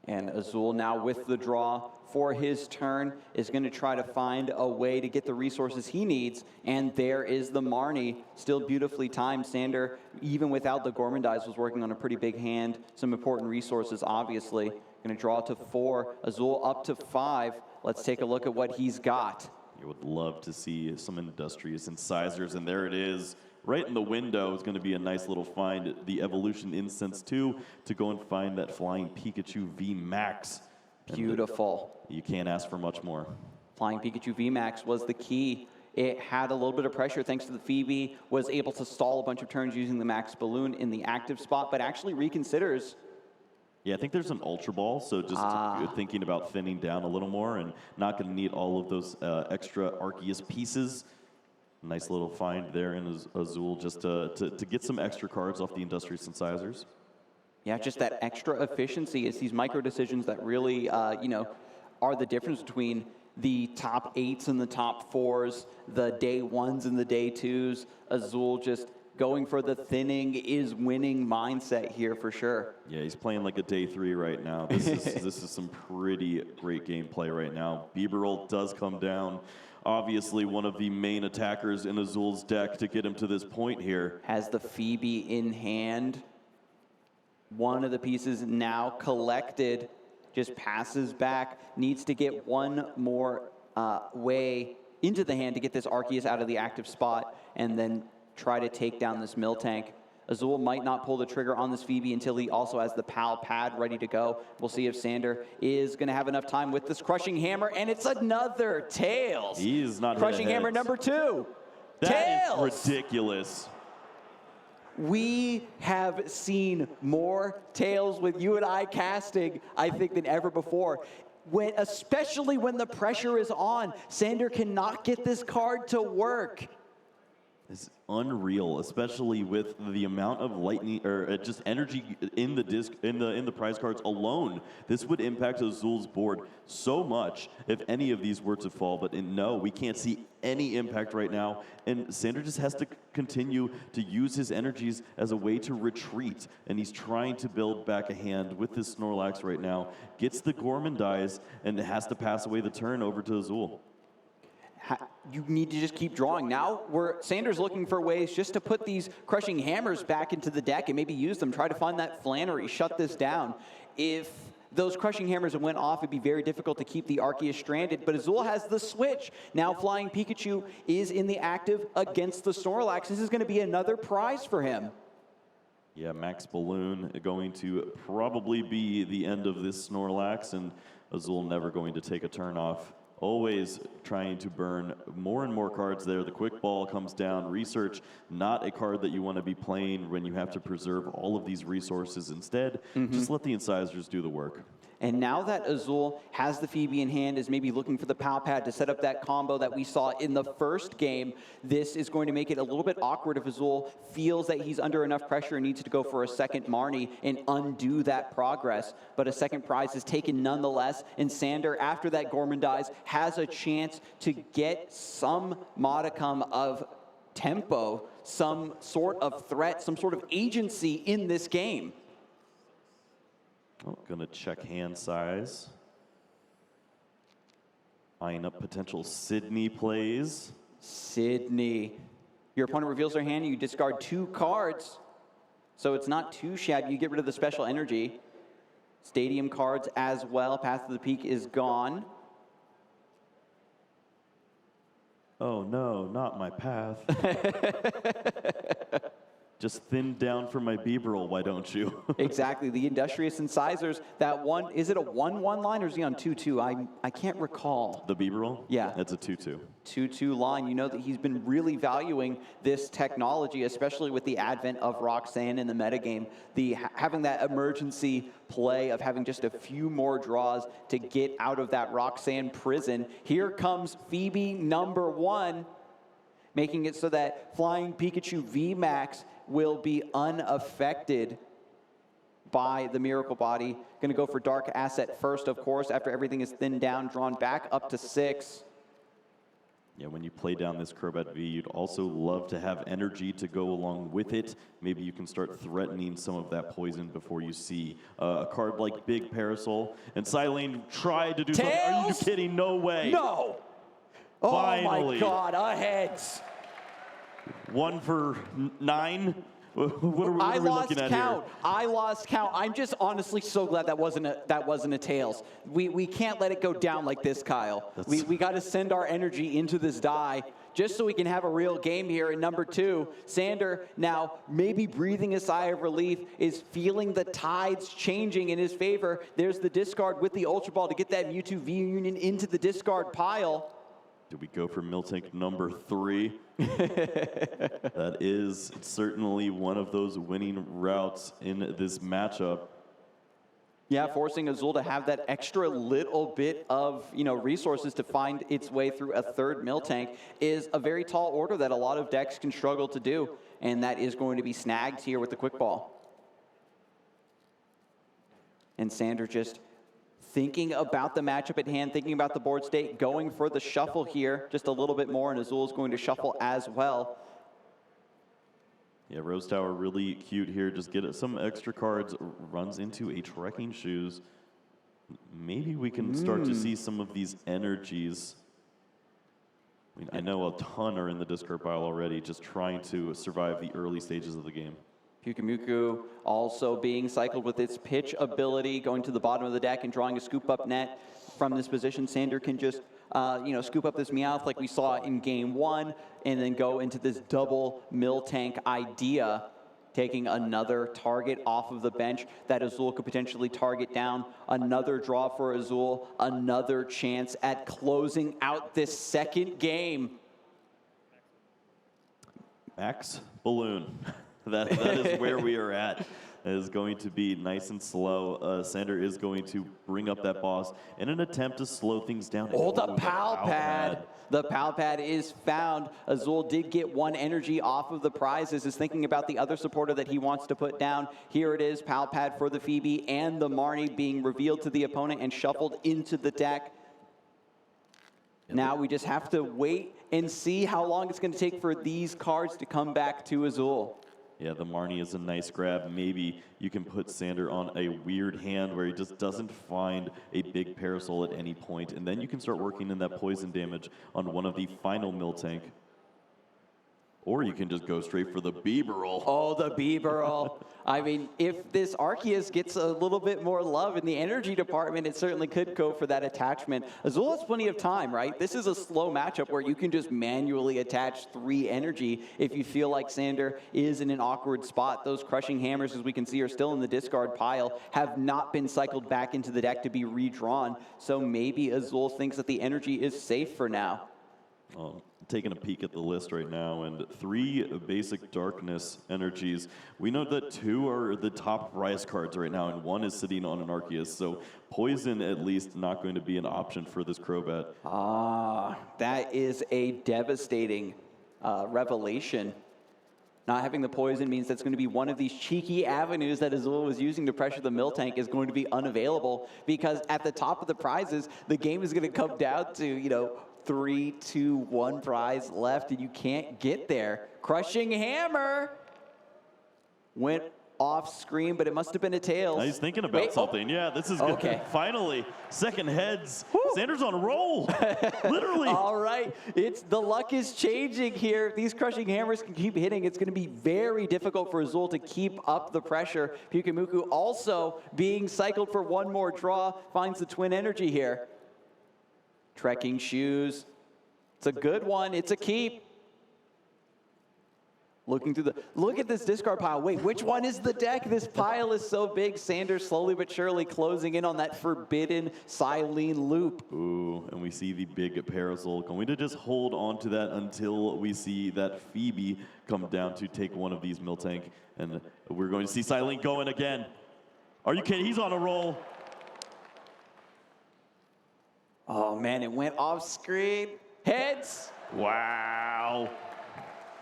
Speaker 2: And Azul now with the draw for his turn is going to try to find a way to get the resources he needs. And there is the Marnie, still beautifully timed. Xander, even without the Gourmandize, was working on a pretty big hand. Some important resources, obviously. Going to draw to 4, Azul up to 5. Let's take a look at what he's got.
Speaker 1: You would love to see some industrious incisors, and there it is. Right in the window is going to be a nice little find. The Evolution Incense 2 to go and find that Flying Pikachu VMAX.
Speaker 2: Beautiful.
Speaker 1: You can't ask for much more.
Speaker 2: Flying Pikachu VMAX was the key. It had a little bit of pressure thanks to the Phoebe, was able to stall a bunch of turns using the Max Balloon in the active spot, but actually reconsiders.
Speaker 1: Yeah, I think there's an Ultra Ball, so just thinking about thinning down a little more and not going to need all of those extra Arceus pieces. Nice little find there in Azul just to get some extra cards off the Industrious Incisors.
Speaker 2: Yeah, just that extra efficiency. It's these micro decisions that really, you know, are the difference between the top 8s and the top 4s, the day 1s and the day 2s. Azul just going for the thinning is winning mindset here for sure.
Speaker 1: Yeah, he's playing like a day 3 right now. This is some pretty great gameplay right now. Bibarel does come down. Obviously one of the main attackers in Azul's deck to get him to this point here.
Speaker 2: Has the Phoebe in hand. One of the pieces now collected, just passes back, needs to get one more way into the hand to get this Arceus out of the active spot and then try to take down this Miltank. Azul might not pull the trigger on this Phoebe until he also has the PAL pad ready to go. We'll see if Xander is going to have enough time with this Crushing Hammer, and it's another Tails.
Speaker 1: He is not
Speaker 2: Crushing Hammer number 2.
Speaker 1: That is ridiculous.
Speaker 2: We have seen more Tails with you and I casting, I think, than ever before. Especially when the pressure is on, Xander cannot get this card to work.
Speaker 1: is unreal, especially with the amount of lightning or just energy in the disc in the prize cards alone. This would impact Azul's board so much if any of these were to fall. But no, we can't see any impact right now, and Sander just has to continue to use his energies as a way to retreat, and he's trying to build back a hand with this Snorlax right now. Gets the Gorman dies and has to pass away the turn over to Azul.
Speaker 2: You need to just keep drawing. Now, Sander's looking for ways just to put these Crushing Hammers back into the deck and maybe use them, try to find that Flannery, shut this down. If those Crushing Hammers went off, it'd be very difficult to keep the Arceus stranded, but Azul has the switch. Now Flying Pikachu is in the active against the Snorlax. This is going to be another prize for him.
Speaker 1: Yeah, Max Balloon going to probably be the end of this Snorlax, and Azul never going to take a turn off. Always trying to burn more and more cards there. The quick ball comes down. Research, not a card that you want to be playing when you have to preserve all of these resources. Instead, just let the incisors do the work.
Speaker 2: And now that Azul has the Phoebe in hand, is maybe looking for the Pow Pad to set up that combo that we saw in the first game, this is going to make it a little bit awkward if Azul feels that he's under enough pressure and needs to go for a second Marnie and undo that progress. But a second prize is taken nonetheless, and Sander, after that Gorman dies, has a chance to get some modicum of tempo, some sort of threat, some sort of agency in this game.
Speaker 1: Oh, gonna check hand size. Eyeing up potential Sydney plays.
Speaker 2: Sydney. Your opponent reveals their hand, you discard 2 cards. So it's not too shabby. You get rid of the special energy. Stadium cards as well. Path to the Peak is gone.
Speaker 1: Oh no, not my path. Just thin down for my Beeberl, why don't you?
Speaker 2: Exactly, the Industrious Incisors, that one, is it a 1-1 line or is he on 2-2? I can't recall.
Speaker 1: The Beeberl?
Speaker 2: Yeah.
Speaker 1: That's a 2-2.
Speaker 2: 2-2 line. You know that he's been really valuing this technology, especially with the advent of Roxanne in the metagame. Having that emergency play of having just a few more draws to get out of that Roxanne prison. Here comes Phoebe number 1, making it so that Flying Pikachu VMAX will be unaffected by the Miracle Body. Going to go for Dark Asset first, of course, after everything is thinned down, drawn back up to 6.
Speaker 1: Yeah, when you play down this Crobat V, you'd also love to have energy to go along with it. Maybe you can start threatening some of that poison before you see a card like Big Parasol. And Silene tried to do something. Are you kidding? No way.
Speaker 2: No!
Speaker 1: Finally.
Speaker 2: Oh my God, a heads.
Speaker 1: 1 for 9. What are we looking at here?
Speaker 2: I lost count. I'm just honestly so glad that wasn't a tails. We can't let it go down like this, Kyle. We got to send our energy into this die just so we can have a real game here. And number 2, Sander, now maybe breathing a sigh of relief, is feeling the tides changing in his favor. There's the discard with the Ultra Ball to get that Mewtwo V-Union into the discard pile.
Speaker 1: Do we go for Miltank number 3? That is certainly one of those winning routes in this matchup.
Speaker 2: Yeah, forcing Azul to have that extra little bit of resources to find its way through a third Miltank is a very tall order that a lot of decks can struggle to do, and that is going to be snagged here with the Quick Ball. And Sander just thinking about the matchup at hand, thinking about the board state, going for the shuffle here just a little bit more, and Azul is going to shuffle as well.
Speaker 1: Yeah, Rose Tower really cute here. Just get some extra cards, runs into a Trekking Shoes. Maybe we can start to see some of these energies. I mean, I know a ton are in the discard pile already, just trying to survive the early stages of the game.
Speaker 2: Pyukumuku also being cycled with its pitch ability, going to the bottom of the deck and drawing a scoop up net from this position. Sander can just, scoop up this Meowth like we saw in game 1 and then go into this double Miltank idea, taking another target off of the bench that Azul could potentially target down. Another draw for Azul, another chance at closing out this second game.
Speaker 1: Max Balloon. That is where we are at. is going to be nice and slow. Sander is going to bring up that boss in an attempt to slow things down.
Speaker 2: Oh, the Pal Pad. The Pal Pad is found. Azul did get 1 energy off of the prizes, is thinking about the other supporter that he wants to put down. Here it is, Pal Pad for the Phoebe and the Marnie being revealed to the opponent and shuffled into the deck. Now we just have to wait and see how long it's going to take for these cards to come back to Azul.
Speaker 1: Yeah, the Marnie is a nice grab. Maybe you can put Sander on a weird hand where he just doesn't find a big Parasol at any point, and then you can start working in that poison damage on one of the final Miltank. Or you can just go straight for the Bieberl.
Speaker 2: Oh, the Bieberl. I mean, if this Arceus gets a little bit more love in the energy department, it certainly could go for that attachment. Azul has plenty of time, right? This is a slow matchup where you can just manually attach 3 energy if you feel like Sander is in an awkward spot. Those Crushing Hammers, as we can see, are still in the discard pile, have not been cycled back into the deck to be redrawn. So maybe Azul thinks that the energy is safe for now.
Speaker 1: Taking a peek at the list right now, and 3 basic darkness energies. We know that 2 are the top prize cards right now, and 1 is sitting on an Arceus, so poison at least not going to be an option for this Crobat.
Speaker 2: That is a devastating revelation. Not having the poison means that's going to be one of these cheeky avenues that Azul was using to pressure the Miltank is going to be unavailable, because at the top of the prizes, the game is going to come down to, 3, 2, 1 prize left, and you can't get there. Crushing Hammer went off screen, but it must have been a tails.
Speaker 1: He's thinking about something. Yeah, this is good.
Speaker 2: Okay.
Speaker 1: Finally, second heads. Sander's on a roll. Literally.
Speaker 2: All right. The luck is changing here. These Crushing Hammers can keep hitting. It's going to be very difficult for Azul to keep up the pressure. Pikachu also being cycled for 1 more draw, finds the twin energy here. Trekking Shoes. It's a good one. It's a keep. Looking through look at this discard pile. Wait, which one is the deck? This pile is so big. Sander slowly but surely closing in on that forbidden Silene loop.
Speaker 1: Ooh, and we see the big Parasol. Going to just hold on to that until we see that Phoebe come down to take one of these Miltank. And we're going to see Silene going again. Are you kidding? He's on a roll.
Speaker 2: Oh, man, it went off screen. Heads.
Speaker 1: Wow.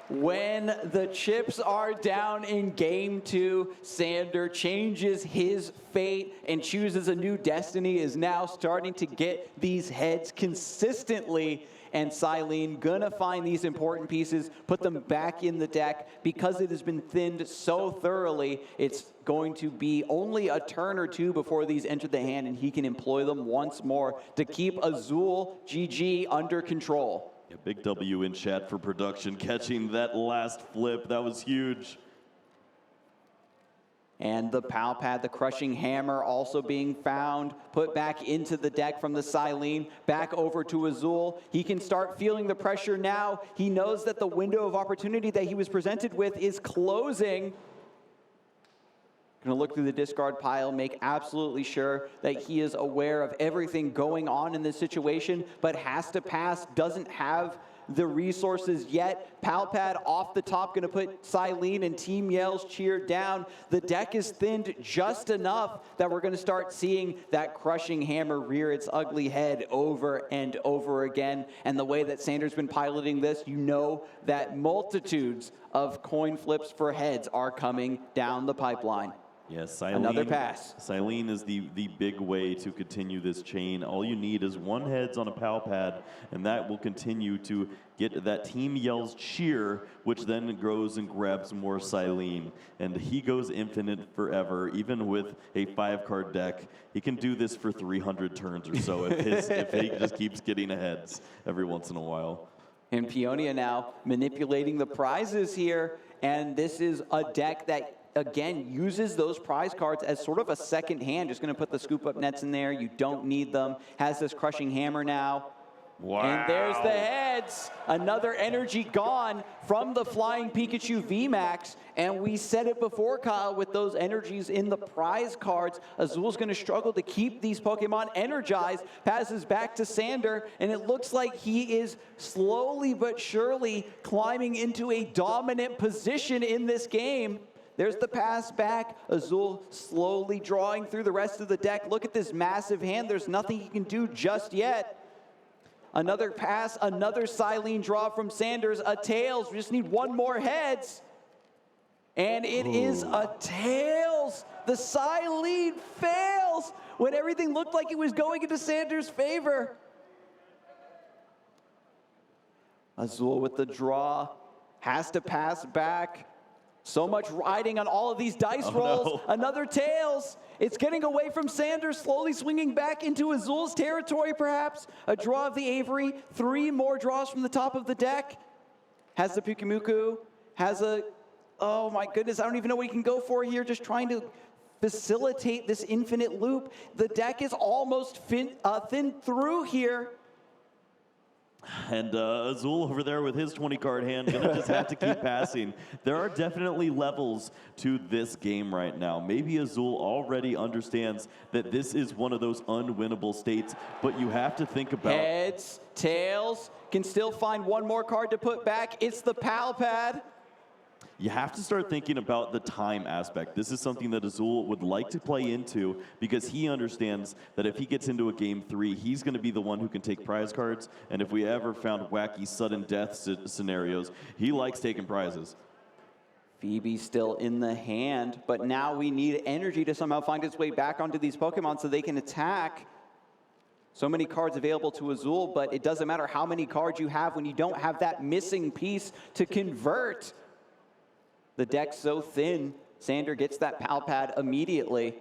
Speaker 2: When the chips are down in game 2, Sander changes his fate and chooses a new destiny, is now starting to get these heads consistently. And Silene gonna find these important pieces, put them back in the deck. Because it has been thinned so thoroughly, it's going to be only a turn or 2 before these enter the hand, and he can employ them once more to keep Azul GG under control.
Speaker 1: A big W in chat for production, catching that last flip. That was huge.
Speaker 2: And the Pal Pad, the Crushing Hammer also being found, put back into the deck from the Silene, back over to Azul. He can start feeling the pressure now. He knows that the window of opportunity that he was presented with is closing. Gonna look through the discard pile, make absolutely sure that he is aware of everything going on in this situation, but has to pass, doesn't have the resources yet. Pal Pad off the top, gonna put Silene and Team Yell's cheer down. The deck is thinned just enough that we're gonna start seeing that Crushing Hammer rear its ugly head over and over again. And the way that Sander's been piloting this, you know that multitudes of coin flips for heads are coming down the pipeline.
Speaker 1: Yes, Silene,
Speaker 2: another pass.
Speaker 1: Silene is the big way to continue this chain. All you need is 1 heads on a Pal Pad, and that will continue to get that Team Yell's cheer, which then goes and grabs more Silene. And he goes infinite forever, even with a 5-card deck. He can do this for 300 turns or so if he just keeps getting a heads every once in a while.
Speaker 2: And Peonia now manipulating the prizes here, and this is a deck that again uses those prize cards as sort of a second hand. Just going to put the scoop up nets in there. You don't need them. Has this Crushing Hammer now.
Speaker 1: Wow.
Speaker 2: And there's the heads. Another energy gone from the Flying Pikachu VMAX. And we said it before, Kyle, with those energies in the prize cards, Azul's going to struggle to keep these Pokemon energized. Passes back to Sander, and it looks like he is slowly but surely climbing into a dominant position in this game. There's the pass back. Azul slowly drawing through the rest of the deck. Look at this massive hand. There's nothing he can do just yet. Another pass, another Silene draw from Sanders. A tails. We just need one more heads. And it is a tails. The Silene fails when everything looked like it was going into Sanders' favor. Azul with the draw. Has to pass back. So much riding on all of these dice rolls.
Speaker 1: No.
Speaker 2: Another tails. It's getting away from Sanders, slowly swinging back into Azul's territory, perhaps. A draw of the Avery. 3 more draws from the top of the deck. Has the Pikachu. Has a... Oh my goodness, I don't even know what he can go for here. Just trying to facilitate this infinite loop. The deck is almost thinned through here.
Speaker 1: And Azul over there with his 20-card hand, gonna just have to keep passing. There are definitely levels to this game right now. Maybe Azul already understands that this is one of those unwinnable states, but you have to think about...
Speaker 2: Heads, tails, can still find one more card to put back. It's the Pal Pad.
Speaker 1: You have to start thinking about the time aspect. This is something that Azul would like to play into because he understands that if he gets into a game 3, he's going to be the one who can take prize cards. And if we ever found wacky sudden death scenarios, he likes taking prizes.
Speaker 2: Phoebe still in the hand, but now we need energy to somehow find its way back onto these Pokemon so they can attack. So many cards available to Azul, but it doesn't matter how many cards you have when you don't have that missing piece to convert. The deck's so thin, Sander gets that Pal Pad immediately.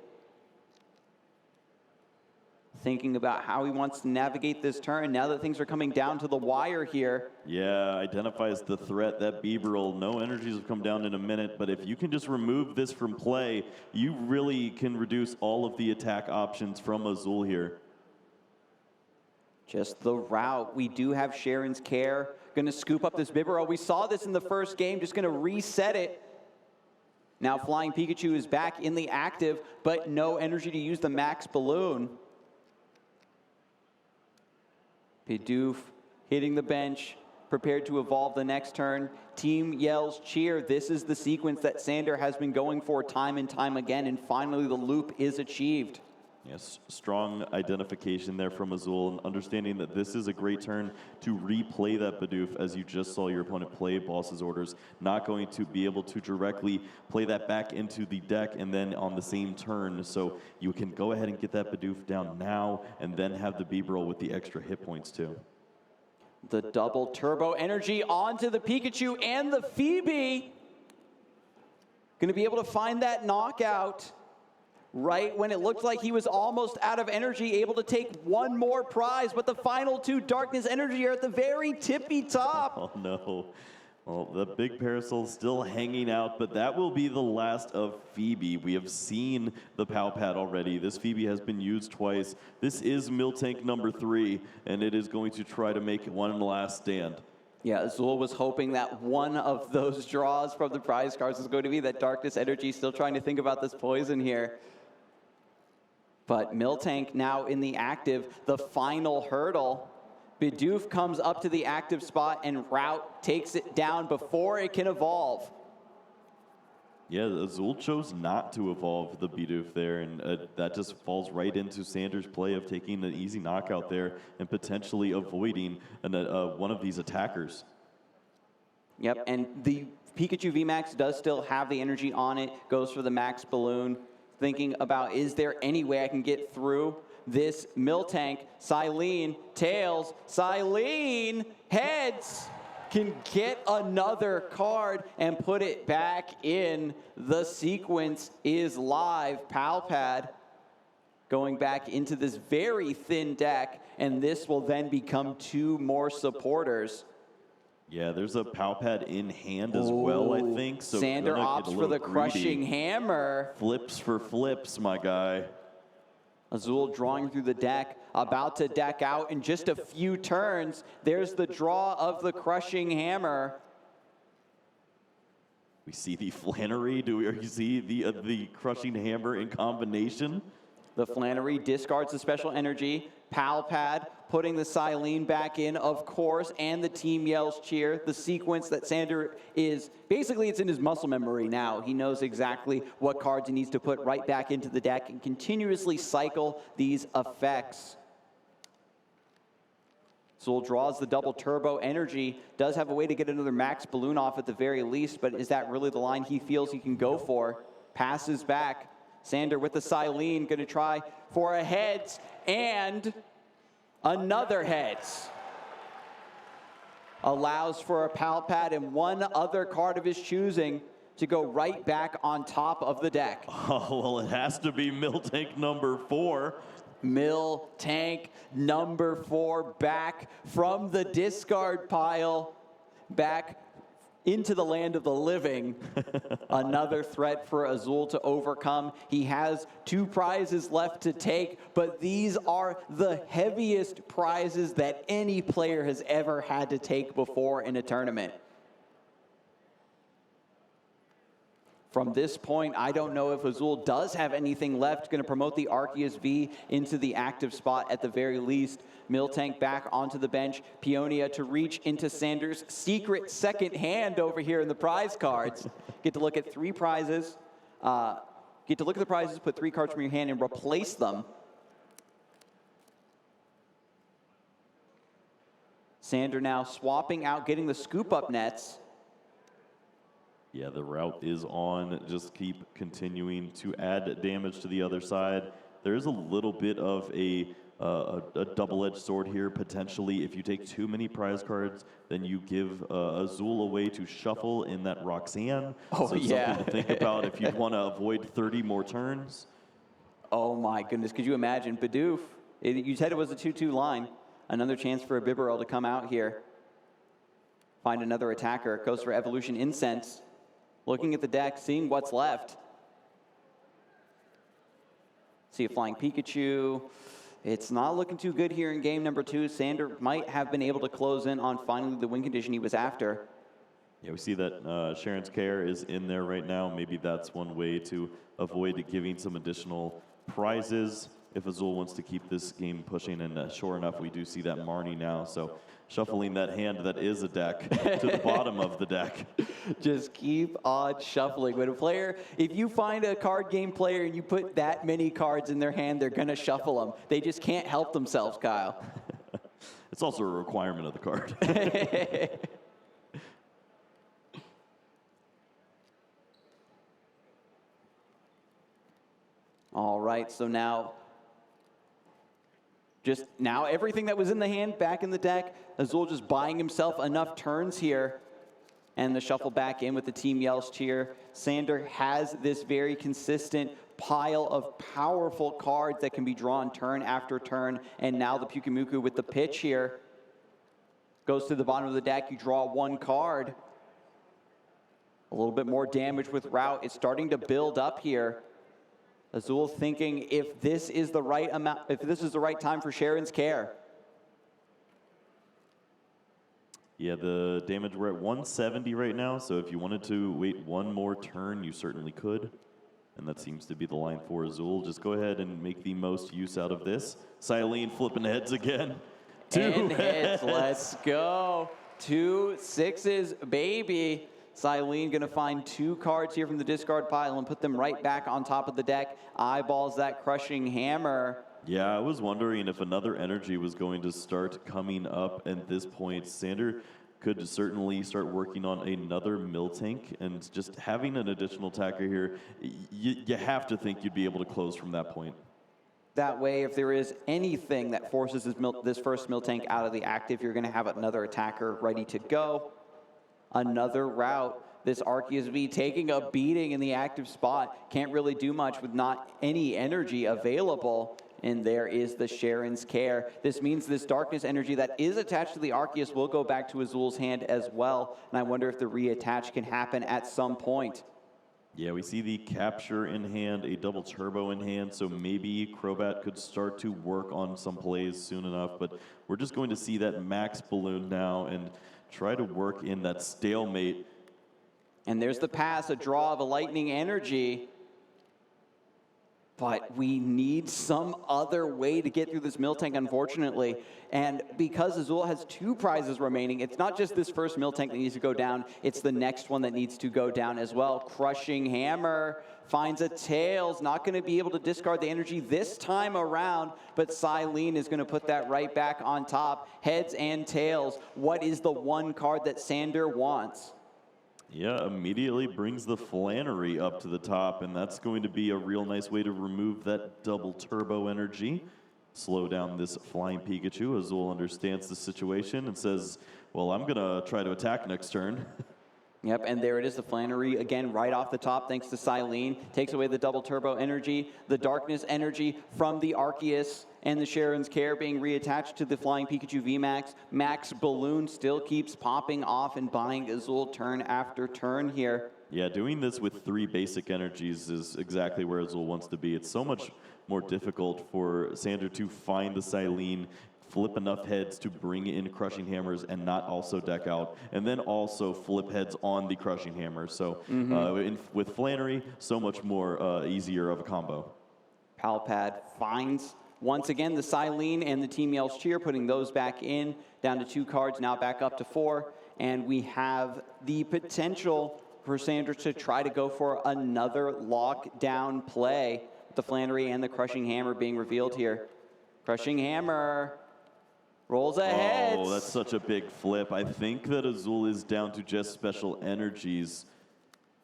Speaker 2: Thinking about how he wants to navigate this turn now that things are coming down to the wire here.
Speaker 1: Yeah, identifies the threat, that Bibarel. No energies have come down in a minute, but if you can just remove this from play, you really can reduce all of the attack options from Azul here.
Speaker 2: Just the route. We do have Sharon's Care. Going to scoop up this Bibarel. We saw this in the first game. Just going to reset it. Now Flying Pikachu is back in the active, but no energy to use the Max Balloon. Bidoof hitting the bench, prepared to evolve the next turn. Team yells cheer. This is the sequence that Sander has been going for time and time again, and finally the loop is achieved.
Speaker 1: Yes, strong identification there from Azul, and understanding that this is a great turn to replay that Bidoof as you just saw your opponent play Boss's Orders. Not going to be able to directly play that back into the deck and then on the same turn. So you can go ahead and get that Bidoof down now and then have the Bibarel with the extra hit points too.
Speaker 2: The double turbo energy onto the Pikachu and the Phoebe. Going to be able to find that knockout. Right when it looked like he was almost out of energy, able to take one more prize, but the final 2 Darkness Energy are at the very tippy top.
Speaker 1: Oh no. Well, the big Parasol still hanging out, but that will be the last of Phoebe. We have seen the Pal Pad already. This Phoebe has been used twice. This is Miltank number 3, and it is going to try to make one last stand.
Speaker 2: Yeah, Azul was hoping that one of those draws from the prize cards was going to be that Darkness Energy, still trying to think about this poison here. But Miltank now in the active, the final hurdle. Bidoof comes up to the active spot and Route takes it down before it can evolve.
Speaker 1: Yeah, Azul chose not to evolve the Bidoof there, and that just falls right into Sanders' play of taking an easy knockout there and potentially avoiding one of these attackers.
Speaker 2: Yep, and the Pikachu VMAX does still have the energy on it, goes for the Max Balloon. Thinking about, is there any way I can get through this Miltank? Silene, tails, Silene, heads, can get another card and put it back in. The sequence is live. Pal Pad going back into this very thin deck, and this will then become 2 more supporters.
Speaker 1: Yeah, there's a Pal Pad in hand as well, I think. So
Speaker 2: Sander opts for the
Speaker 1: greedy.
Speaker 2: Crushing Hammer.
Speaker 1: Flips for flips, my guy.
Speaker 2: Azul drawing through the deck, about to deck out in just a few turns. There's the draw of the Crushing Hammer.
Speaker 1: We see the Flannery. Do we see the Crushing Hammer in combination?
Speaker 2: The Flannery discards the special energy. Pal Pad putting the Silene back in, of course, and the team yells cheer. The sequence that Sander is, basically it's in his muscle memory now. He knows exactly what cards he needs to put right back into the deck and continuously cycle these effects. Azul draws the double turbo energy, does have a way to get another max balloon off at the very least, but is that really the line he feels he can go for? Passes back. Sander with the Silene, going to try for a heads and another heads. Allows for a Pal Pad and one other card of his choosing to go right back on top of the deck.
Speaker 1: Oh, well, it has to be Miltank number 4.
Speaker 2: Miltank number 4 back from the discard pile, back into the land of the living. Another threat for Azul to overcome. He has 2 prizes left to take, but these are the heaviest prizes that any player has ever had to take before in a tournament. From this point, I don't know if Azul does have anything left. Going to promote the Arceus V into the active spot at the very least. Miltank back onto the bench. Peonia to reach into Sander's secret second hand over here in the prize cards. Get to look at 3 prizes. Get to look at the prizes, put 3 cards from your hand and replace them. Sander now swapping out, getting the scoop up nets.
Speaker 1: Yeah, the route is on. Just keep continuing to add damage to the other side. There's a little bit of a double-edged sword here, potentially. If you take too many prize cards, then you give Azul a way to shuffle in that Roxanne.
Speaker 2: Oh,
Speaker 1: so
Speaker 2: yeah.
Speaker 1: something to think about if you want to avoid 30 more turns.
Speaker 2: Oh, my goodness. Could you imagine? Bidoof, you said it was a 2-2 line. Another chance for a Bibarel to come out here. Find another attacker. Goes for Evolution Incense. Looking at the deck, seeing what's left. See a Flying Pikachu. It's not looking too good here in game number 2. Sander might have been able to close in on finally the win condition he was after.
Speaker 1: Yeah, we see that Sharon's Care is in there right now. Maybe that's one way to avoid giving some additional prizes if Azul wants to keep this game pushing. And sure enough, we do see that Marnie now. So shuffling that hand that is a deck to the bottom of the deck.
Speaker 2: Just keep on shuffling. When a player, if you find a card game player and you put that many cards in their hand, they're going to shuffle them. They just can't help themselves, Kyle.
Speaker 1: It's also a requirement of the card.
Speaker 2: All right, so now everything that was in the hand back in the deck. Azul just buying himself enough turns here. And the shuffle back in with the team yells cheer. Sander has this very consistent pile of powerful cards that can be drawn turn after turn. And now the Pyukumuku with the pitch here. Goes to the bottom of the deck, you draw 1 card. A little bit more damage with route. It's starting to build up here. Azul thinking if this is the right amount, if this is the right time for Sharon's Care.
Speaker 1: Yeah, the damage, we're at 170 right now, so if you wanted to wait 1 more turn, you certainly could. And that seems to be the line for Azul. Just go ahead and make the most use out of this. Silene flipping heads again. 2
Speaker 2: heads, let's go. 2 6s, baby. Silene going to find 2 cards here from the discard pile and put them right back on top of the deck. Eyeballs that crushing hammer.
Speaker 1: Yeah, I was wondering if another energy was going to start coming up at this point. Sander could certainly start working on another Miltank, and just having an additional attacker here, you have to think you'd be able to close from that point.
Speaker 2: That way, if there is anything that forces this first Miltank out of the active, you're going to have another attacker ready to go. Another route. This Arceus V taking a beating in the active spot. Can't really do much with not any energy available. And there is the Sharon's Care. This means this darkness energy that is attached to the Arceus will go back to Azul's hand as well. And I wonder if the reattach can happen at some point.
Speaker 1: Yeah, we see the capture in hand, a double turbo in hand, so maybe Crobat could start to work on some plays soon enough, but we're just going to see that max balloon now and try to work in that stalemate.
Speaker 2: And there's the pass, a draw of a lightning energy. But we need some other way to get through this Miltank, unfortunately. And because Azul has 2 prizes remaining, it's not just this first Miltank that needs to go down, it's the next one that needs to go down as well. Crushing Hammer finds a Tails, not going to be able to discard the energy this time around, but Silene is going to put that right back on top. Heads and Tails, what is the one card that Sander wants?
Speaker 1: Yeah, immediately brings the Flannery up to the top, and that's going to be a real nice way to remove that double turbo energy. Slow down this flying Pikachu. Azul understands the situation and says, well, I'm going to try to attack next turn.
Speaker 2: Yep, and there it is, the Flannery again right off the top thanks to Silene. Takes away the double turbo energy, the darkness energy from the Arceus and the Sharon's Care being reattached to the flying Pikachu VMAX. Max Balloon still keeps popping off and buying Azul turn after turn here.
Speaker 1: Yeah, doing this with 3 basic energies is exactly where Azul wants to be. It's so much more difficult for Sander to find the Silene, flip enough heads to bring in Crushing Hammers and not also deck out, and then also flip heads on the Crushing Hammer. So with Flannery, so much more easier of a combo.
Speaker 2: Palpad finds once again the Silene and the Team Yell's Cheer, putting those back in, down to 2 cards, now back up to 4. And we have the potential for Sander to try to go for another lockdown play, with the Flannery and the Crushing Hammer being revealed here. Crushing Hammer rolls ahead.
Speaker 1: Oh, that's such a big flip. I think that Azul is down to just special energies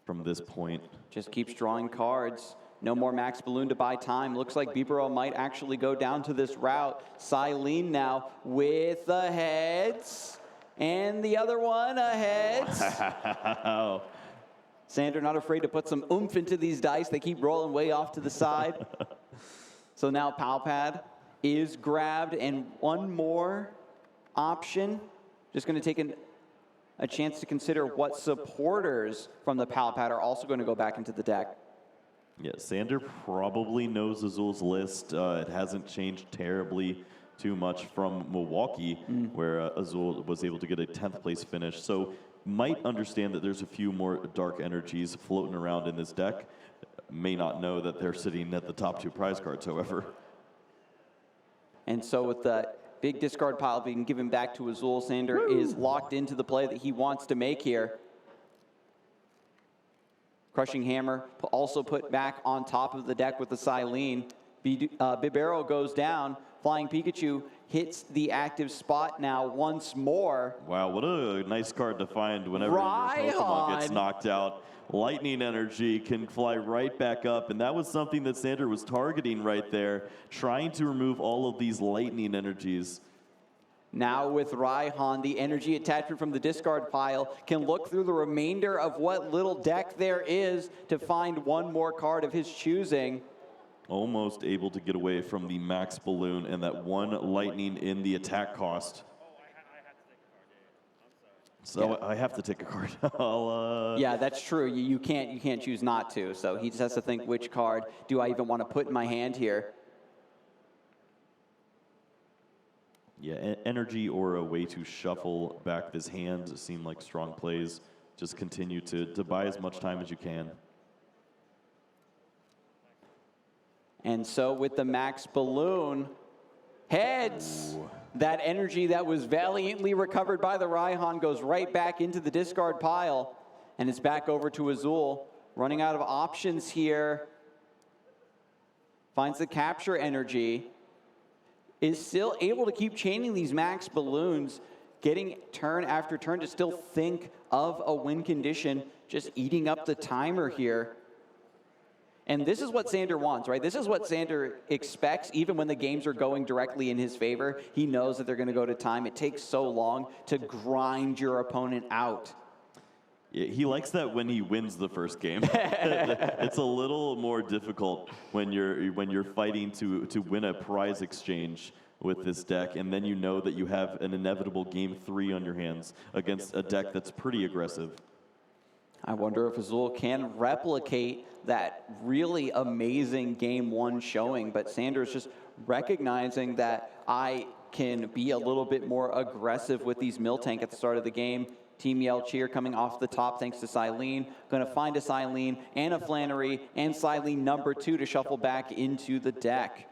Speaker 1: from this point.
Speaker 2: Just keeps drawing cards. No more Max Balloon to buy time. Looks like Bibero might actually go down to this route. Silene now with the heads. And the other one ahead.
Speaker 1: Wow.
Speaker 2: Sander not afraid to put some oomph into these dice. They keep rolling way off to the side. So now Palpad is grabbed, and one more option. Just going to take a chance to consider what supporters from the Palpad are also going to go back into the deck.
Speaker 1: Yeah, Sander probably knows Azul's list. It hasn't changed terribly too much from Milwaukee, where Azul was able to get a 10th place finish. So might understand that there's a few more dark energies floating around in this deck. May not know that they're sitting at the top 2 prize cards, however.
Speaker 2: And so with the big discard pile being given back to Azul, Sander is locked into the play that he wants to make here. Crushing Hammer also put back on top of the deck with the Silene. Bibero goes down. Flying Pikachu hits the active spot now once more.
Speaker 1: Wow, what a nice card to find whenever your Pokemon gets knocked out. Lightning energy can fly right back up, and that was something that Sander was targeting right there, trying to remove all of these lightning energies.
Speaker 2: Now with Raihan, the energy attachment from the discard pile can look through the remainder of what little deck there is to find one more card of his choosing.
Speaker 1: Almost able to get away from the Max Balloon and that 1 lightning in the attack cost. So I have to take a card.
Speaker 2: Yeah, that's true. You can't choose not to. So he just has to think, which card do I even want to put in my hand here?
Speaker 1: Yeah, energy or a way to shuffle back this hand seem like strong plays. Just continue to buy as much time as you can.
Speaker 2: And so with the Max Balloon, heads.
Speaker 1: Ooh.
Speaker 2: That energy that was valiantly recovered by the Raihan goes right back into the discard pile. And it's back over to Azul. Running out of options here. Finds the capture energy. Is still able to keep chaining these Max Balloons. Getting turn after turn to still think of a win condition. Just eating up the timer here. And this is what Sander wants, right? This is what Sander expects, even when the games are going directly in his favor. He knows that they're going to go to time. It takes so long to grind your opponent out.
Speaker 1: Yeah, he likes that when he wins the first game. It's a little more difficult when you're fighting to win a prize exchange with this deck, and then you know that you have an inevitable game 3 on your hands against a deck that's pretty aggressive.
Speaker 2: I wonder if Azul can replicate that really amazing game 1 showing, but Sander's just recognizing that I can be a little bit more aggressive with these Miltank at the start of the game. Team Yell Cheer coming off the top thanks to Silene. Going to find a Silene and a Flannery and Silene number 2 to shuffle back into the deck.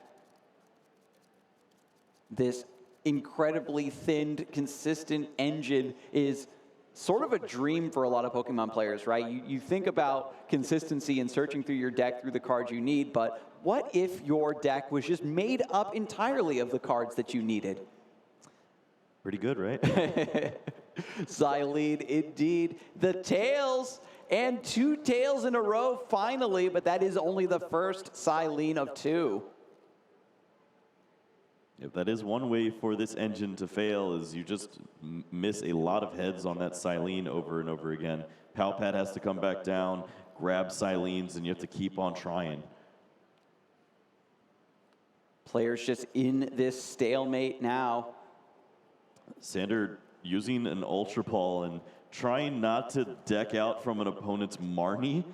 Speaker 2: This incredibly thinned, consistent engine is sort of a dream for a lot of Pokemon players, right? You think about consistency and searching through your deck through the cards you need, but what if your deck was just made up entirely of the cards that you needed?
Speaker 1: Pretty good, right?
Speaker 2: Silene, indeed. The tails, and 2 tails in a row finally, but that is only the first Silene of 2.
Speaker 1: If that is one way for this engine to fail, is you just miss a lot of heads on that Silene over and over again. Palpad has to come back down, grab Silenes, and you have to keep on trying.
Speaker 2: Players just in this stalemate now.
Speaker 1: Sander using an Ultra Ball and trying not to deck out from an opponent's Marnie.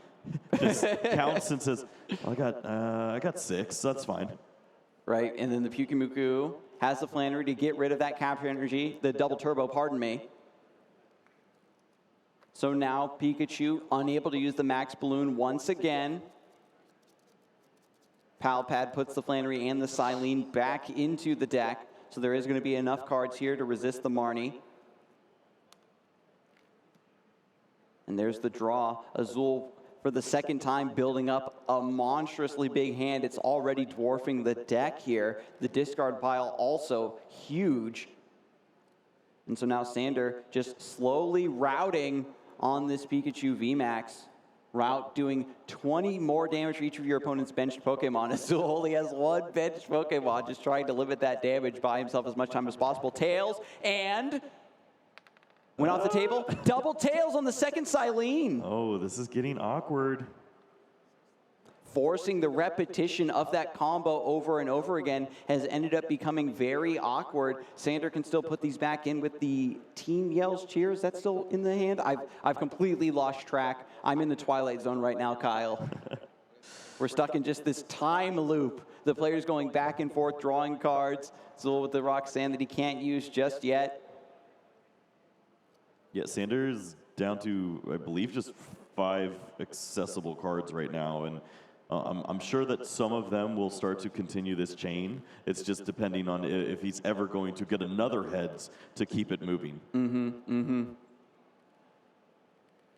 Speaker 1: Just counts and says, oh, I got 6, that's fine.
Speaker 2: Right, and then the Pyukumuku has the Flannery to get rid of that capture energy, the double turbo, pardon me. So now Pikachu unable to use the Max Balloon once again. Palpad puts the Flannery and the Silene back into the deck, so there is going to be enough cards here to resist the Marnie. And there's the draw. Azul, for the second time, building up a monstrously big hand. It's already dwarfing the deck here. The discard pile also huge. And so now Sander just slowly routing on this Pikachu VMAX. Route doing 20 more damage for each of your opponent's benched Pokemon. Azul only has 1 benched Pokemon, just trying to limit that damage, buy himself as much time as possible. Tails, and went off the table. Double tails on the second Silene.
Speaker 1: Oh, this is getting awkward.
Speaker 2: Forcing the repetition of that combo over and over again has ended up becoming very awkward. Sander can still put these back in with the Team Yell's Cheer. Is that still in the hand? I've completely lost track. I'm in the Twilight Zone right now, Kyle. We're stuck in just this time loop. The players going back and forth, drawing cards. Zul with the Roxanne that he can't use just yet.
Speaker 1: Yeah, Sander's down to, I believe, just 5 accessible cards right now, and I'm sure that some of them will start to continue this chain. It's just depending on if he's ever going to get another heads to keep it moving.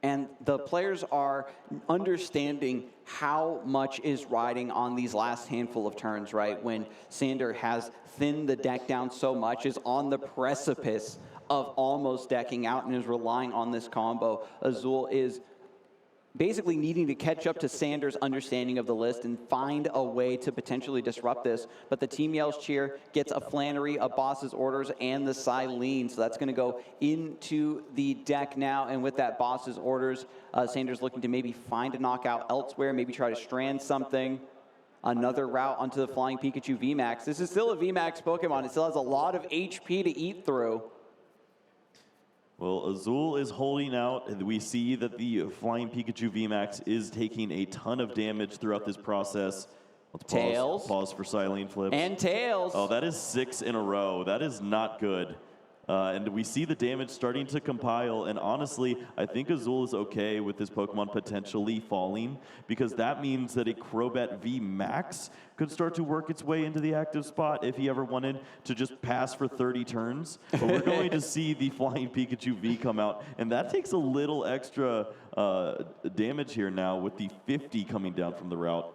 Speaker 2: And the players are understanding how much is riding on these last handful of turns, right? When Sander has thinned the deck down so much, is on the precipice of almost decking out and is relying on this combo. Azul is basically needing to catch up to Sander's understanding of the list and find a way to potentially disrupt this. But the Team Yell's Cheer gets a Flannery, a Boss's Orders, and the Silene. So that's going to go into the deck now. And with that Boss's Orders, Sander's looking to maybe find a knockout elsewhere, maybe try to strand something. Another route onto the Flying Pikachu VMAX. This is still a VMAX Pokemon. It still has a lot of HP to eat through.
Speaker 1: Well, Azul is holding out, and we see that the Flying Pikachu VMAX is taking a ton of damage throughout this process. Let's
Speaker 2: Tails.
Speaker 1: Pause for Silene flips.
Speaker 2: And Tails.
Speaker 1: Oh, that is 6 in a row. That is not good. And we see the damage starting to compile, and honestly, I think Azul is okay with this Pokemon potentially falling, because that means that a Crobat VMAX could start to work its way into the active spot if he ever wanted to just pass for 30 turns. But we're going to see the Flying Pikachu V come out, and that takes a little extra damage here now with the 50 coming down from the route.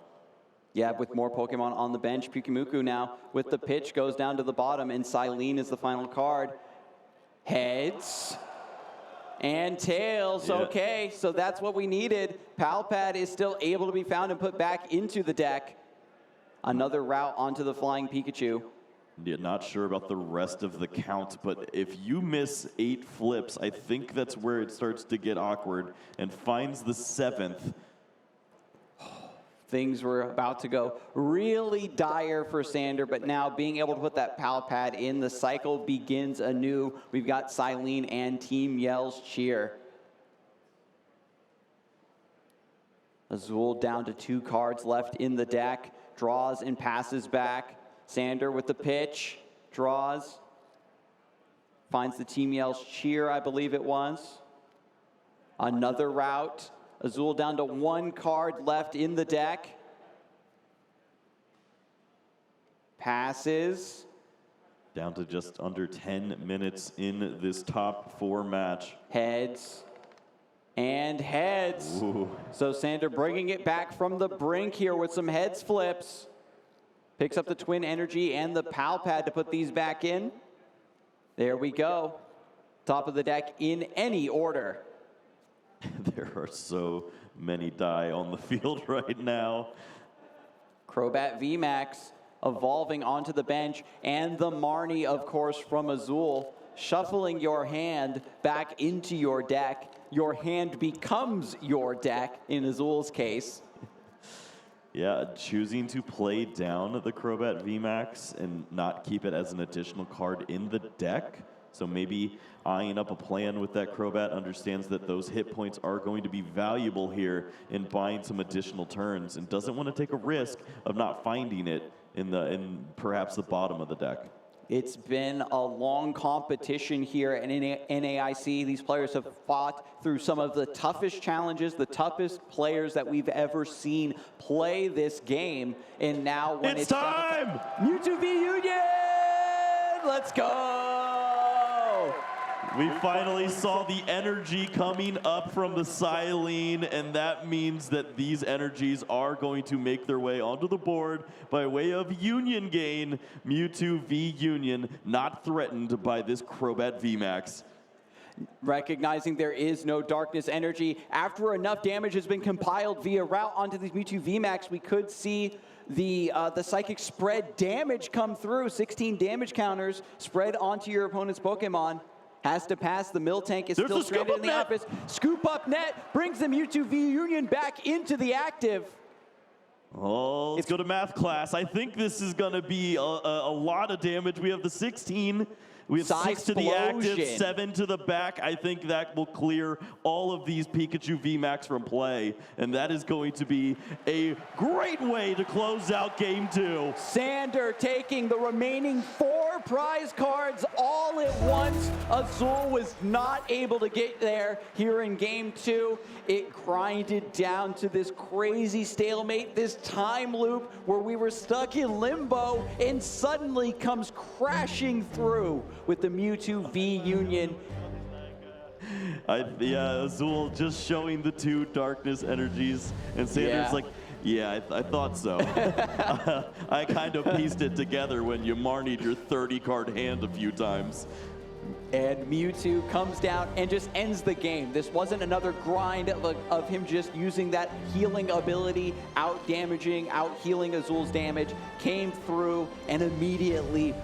Speaker 2: Yeah, with more Pokemon on the bench, Pyukumuku now with the pitch goes down to the bottom, and Silene is the final card. Heads and tails.
Speaker 1: Yeah.
Speaker 2: Okay, so that's what we needed. Palpad is still able to be found and put back into the deck. Another route onto the Flying Pikachu.
Speaker 1: Yeah, not sure about the rest of the count, but if you miss 8 flips, I think that's where it starts to get awkward and finds the 7th.
Speaker 2: Things were about to go really dire for Sander, but now being able to put that Palpad in, the cycle begins anew. We've got Silene and Team Yell's Cheer. Azul down to 2 cards left in the deck. Draws and passes back. Sander with the pitch. Draws. Finds the Team Yell's Cheer, I believe it was. Another route. Azul down to 1 card left in the deck. Passes.
Speaker 1: Down to just under 10 minutes in this top 4 match.
Speaker 2: Heads. And heads.
Speaker 1: Ooh.
Speaker 2: So Sander bringing it back from the brink here with some heads flips. Picks up the Twin Energy and the Pal Pad to put these back in. There we go. Top of the deck in any order.
Speaker 1: There are so many die on the field right now.
Speaker 2: Crobat VMAX evolving onto the bench, and the Marnie, of course, from Azul, shuffling your hand back into your deck. Your hand becomes your deck, in Azul's case.
Speaker 1: Yeah, choosing to play down the Crobat VMAX and not keep it as an additional card in the deck. So maybe eyeing up a plan with that Crobat, understands that those hit points are going to be valuable here in buying some additional turns, and doesn't want to take a risk of not finding it in perhaps the bottom of the deck.
Speaker 2: It's been a long competition here in NAIC. These players have fought through some of the toughest challenges, the toughest players that we've ever seen play this game. And now when it's
Speaker 1: time!
Speaker 2: Mewtwo V-Union! Let's go!
Speaker 1: We finally saw the energy coming up from the Silene, and that means that these energies are going to make their way onto the board by way of Union gain. Mewtwo V-Union not threatened by this Crobat VMAX.
Speaker 2: Recognizing there is no darkness energy, after enough damage has been compiled via route onto these Mewtwo VMAX, we could see the Psychic spread damage come through. 16 damage counters spread onto your opponent's Pokemon. Has to pass. The Miltank is still stranded in the office. Scoop up net brings the Mewtwo V-Union back into the active.
Speaker 1: Oh, let's go to math class. I think this is going to be a lot of damage. We have the 16. We have 6 to the active, 7 to the back. I think that will clear all of these Pikachu VMAX from play. And that is going to be a great way to close out Game 2.
Speaker 2: Sander taking the remaining 4 prize cards all at once. Azul was not able to get there here in Game 2. It grinded down to this crazy stalemate, this time loop where we were stuck in limbo, and suddenly comes crashing through with the Mewtwo V-Union.
Speaker 1: Yeah, Azul just showing the 2 darkness energies, and Sander's like, yeah, I thought so. I kind of pieced it together when you marnied your 30-card hand a few times.
Speaker 2: And Mewtwo comes down and just ends the game. This wasn't another grind of him just using that healing ability, out-damaging, out-healing Azul's damage, came through and immediately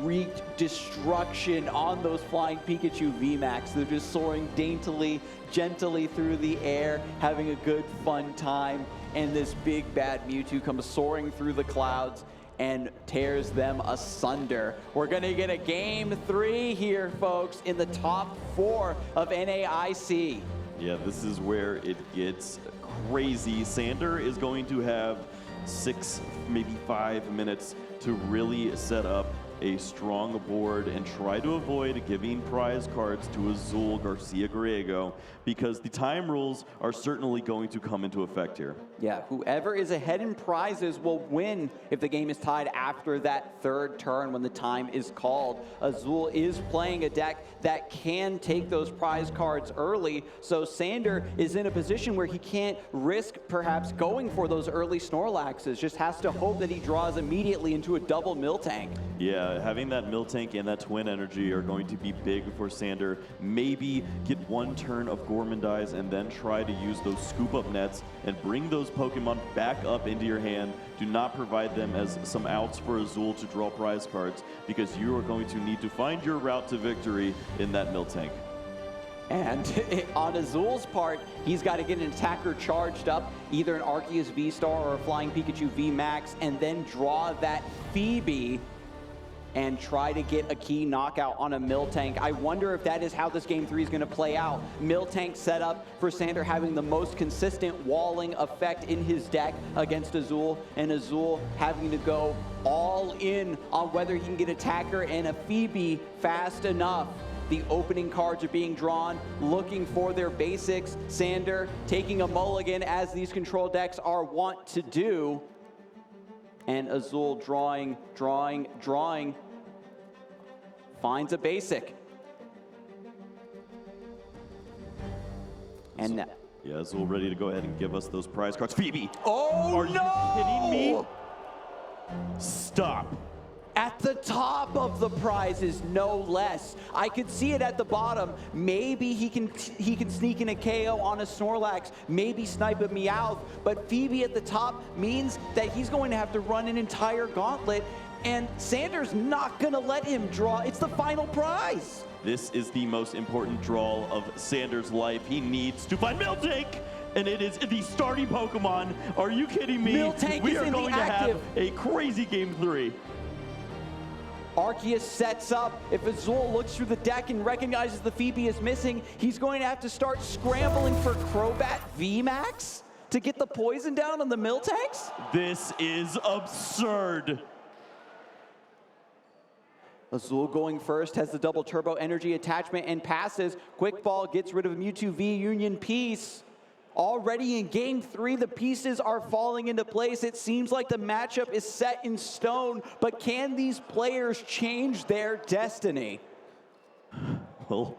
Speaker 2: wreaked destruction on those flying Pikachu VMAX. They're just soaring daintily, gently through the air, having a good, fun time. And this big, bad Mewtwo comes soaring through the clouds and tears them asunder. We're gonna get a Game 3 here, folks, in the top 4 of NAIC.
Speaker 1: Yeah, this is where it gets crazy. Sander is going to have 6, maybe 5 minutes to really set up a strong board and try to avoid giving prize cards to Azul, Garcia, Griego, because the time rules are certainly going to come into effect here.
Speaker 2: Yeah, whoever is ahead in prizes will win if the game is tied after that 3rd turn when the time is called. Azul is playing a deck that can take those prize cards early, so Sander is in a position where he can't risk perhaps going for those early Snorlaxes, just has to hope that he draws immediately into a double Miltank.
Speaker 1: Yeah, having that Miltank and that Twin Energy are going to be big for Sander. Maybe get 1 turn of Gourmandize and then try to use those scoop-up nets and bring those Pokemon back up into your hand. Do not provide them as some outs for Azul to draw prize cards, because you are going to need to find your route to victory in that Miltank.
Speaker 2: And on Azul's part, he's got to get an attacker charged up, either an Arceus V-Star or a Flying Pikachu V-Max, and then draw that Phoebe and try to get a key knockout on a Miltank. I wonder if that is how this Game 3 is going to play out. Miltank set up for Sander having the most consistent walling effect in his deck against Azul, and Azul having to go all in on whether he can get attacker and a Phoebe fast enough The opening cards are being drawn, looking for their basics. Sander taking a mulligan, as these control decks are wont to do. And Azul drawing. Finds a basic. And now.
Speaker 1: Yeah, Azul ready to go ahead and give us those prize cards. Phoebe!
Speaker 2: Oh,
Speaker 1: Are you kidding me? Stop.
Speaker 2: At the top of the prizes, no less. I could see it at the bottom. Maybe he can sneak in a KO on a Snorlax, maybe snipe a Meowth, but Phoebe at the top means that he's going to have to run an entire gauntlet, and Sander's not going to let him draw. It's the final prize.
Speaker 1: This is the most important draw of Sander's life. He needs to find Miltank, and it is the starting Pokemon. Are you kidding me?
Speaker 2: Miltank
Speaker 1: We
Speaker 2: is
Speaker 1: are
Speaker 2: in
Speaker 1: going
Speaker 2: the
Speaker 1: to
Speaker 2: active.
Speaker 1: have a crazy game 3.
Speaker 2: Arceus sets up. If Azul looks through the deck and recognizes the Phoebe is missing, he's going to have to start scrambling for Crobat VMAX to get the poison down on the Miltanks.
Speaker 1: This is absurd.
Speaker 2: Azul going first, has the double turbo energy attachment and passes. Quick Ball gets rid of Mewtwo V-Union piece. Already in game 3, the pieces are falling into place. It seems like the matchup is set in stone, but can these players change their destiny?
Speaker 1: Well,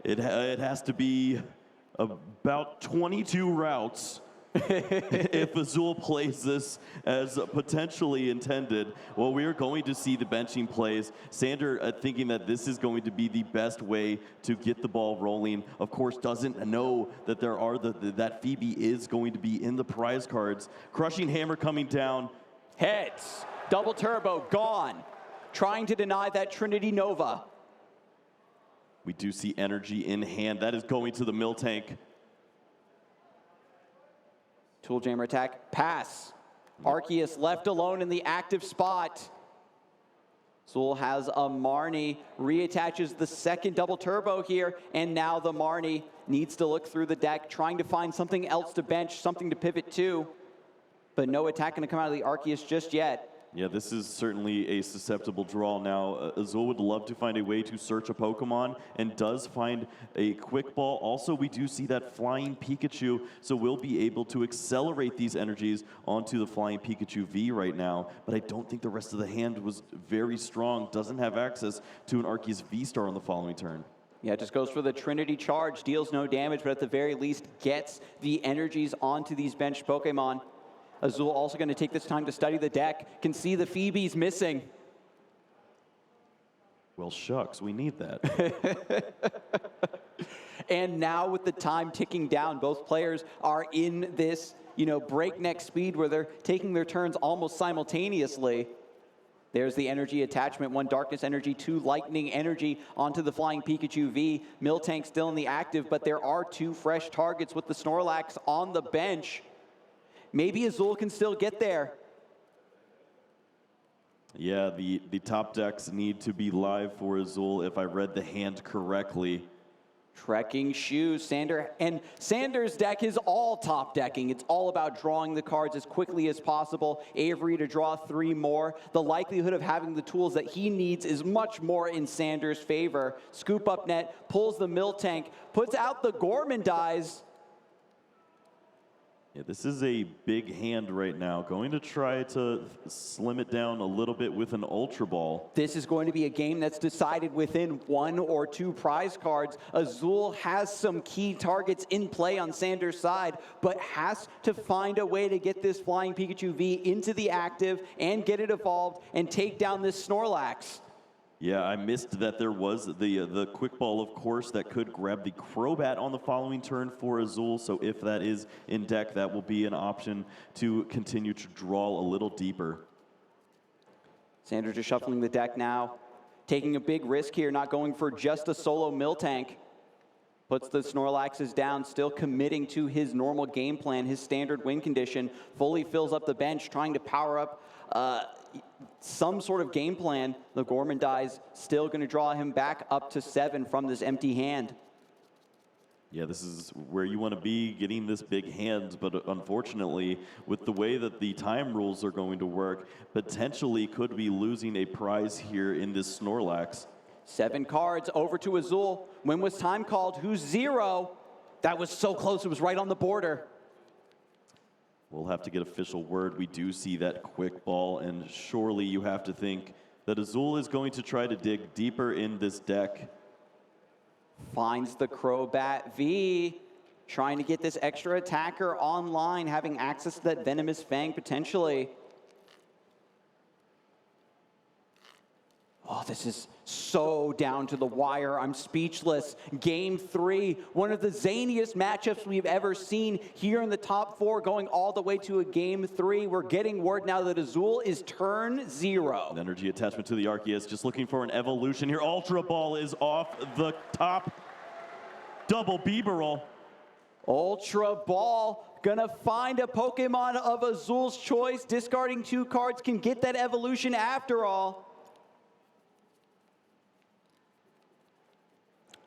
Speaker 1: it has to be about 22 routes if Azul plays this as potentially intended. Well, we are going to see the benching plays. Sander thinking that this is going to be the best way to get the ball rolling. Of course, doesn't know that there are that Phoebe is going to be in the prize cards. Crushing Hammer coming down.
Speaker 2: Heads. Double turbo gone. Trying to deny that Trinity Nova.
Speaker 1: We do see energy in hand. That is going to the Miltank.
Speaker 2: Tool Jammer attack, pass. Arceus left alone in the active spot. Azul has a Marnie, reattaches the second double turbo here, and now the Marnie needs to look through the deck, trying to find something else to bench, something to pivot to, but no attack going to come out of the Arceus just yet.
Speaker 1: Yeah, this is certainly a susceptible draw now. Azul would love to find a way to search a Pokemon and does find a Quick Ball. Also, we do see that flying Pikachu, so we'll be able to accelerate these energies onto the flying Pikachu V right now. But I don't think the rest of the hand was very strong. Doesn't have access to an Arceus V-Star on the following turn.
Speaker 2: Yeah, it just goes for the Trinity Charge, deals no damage, but at the very least gets the energies onto these benched Pokemon. Azul also going to take this time to study the deck, can see the Phoebe's missing.
Speaker 1: Well, shucks, we need that.
Speaker 2: And now with the time ticking down, both players are in this, breakneck speed where they're taking their turns almost simultaneously. There's the energy attachment, 1 darkness energy, 2 lightning energy onto the flying Pikachu V. Miltank still in the active, but there are 2 fresh targets with the Snorlax on the bench. Maybe Azul can still get there.
Speaker 1: Yeah, the top decks need to be live for Azul, if I read the hand correctly.
Speaker 2: Trekking shoes, Sander's deck is all top decking. It's all about drawing the cards as quickly as possible. Avery to draw 3 more. The likelihood of having the tools that he needs is much more in Sander's favor. Scoop up net, pulls the Miltank, puts out the Gormandize.
Speaker 1: Yeah, this is a big hand right now. Going to try to slim it down a little bit with an Ultra Ball.
Speaker 2: This is going to be a game that's decided within 1 or 2 prize cards. Azul has some key targets in play on Sander's side, but has to find a way to get this flying Pikachu V into the active and get it evolved and take down this Snorlax.
Speaker 1: Yeah, I missed that there was the Quick Ball, of course, that could grab the Crobat on the following turn for Azul. So if that is in deck, that will be an option to continue to draw a little deeper.
Speaker 2: Sander just shuffling the deck now. Taking a big risk here, not going for just a solo Miltank. Puts the Snorlaxes down, still committing to his normal game plan, his standard win condition. Fully fills up the bench, trying to power up some sort of game plan. The Gormandize still going to draw him back up to 7 from this empty hand.
Speaker 1: Yeah, this is where you want to be, getting this big hand, but unfortunately, with the way that the time rules are going to work, potentially could be losing a prize here in this Snorlax.
Speaker 2: 7 cards over to Azul. When was time called? Who's 0? That was so close, it was right on the border.
Speaker 1: We'll have to get official word. We do see that quick ball, and surely you have to think that Azul is going to try to dig deeper in this deck.
Speaker 2: Finds the Crobat V, trying to get this extra attacker online, having access to that Venomous Fang potentially. Oh, this is so down to the wire. I'm speechless. Game 3, one of the zaniest matchups we've ever seen here in the top 4, going all the way to a Game 3. We're getting word now that Azul is turn 0.
Speaker 1: An energy attachment to the Arceus, just looking for an evolution here. Ultra Ball is off the top. Double Bibarel.
Speaker 2: Ultra Ball gonna find a Pokemon of Azul's choice. Discarding 2 cards can get that evolution after all.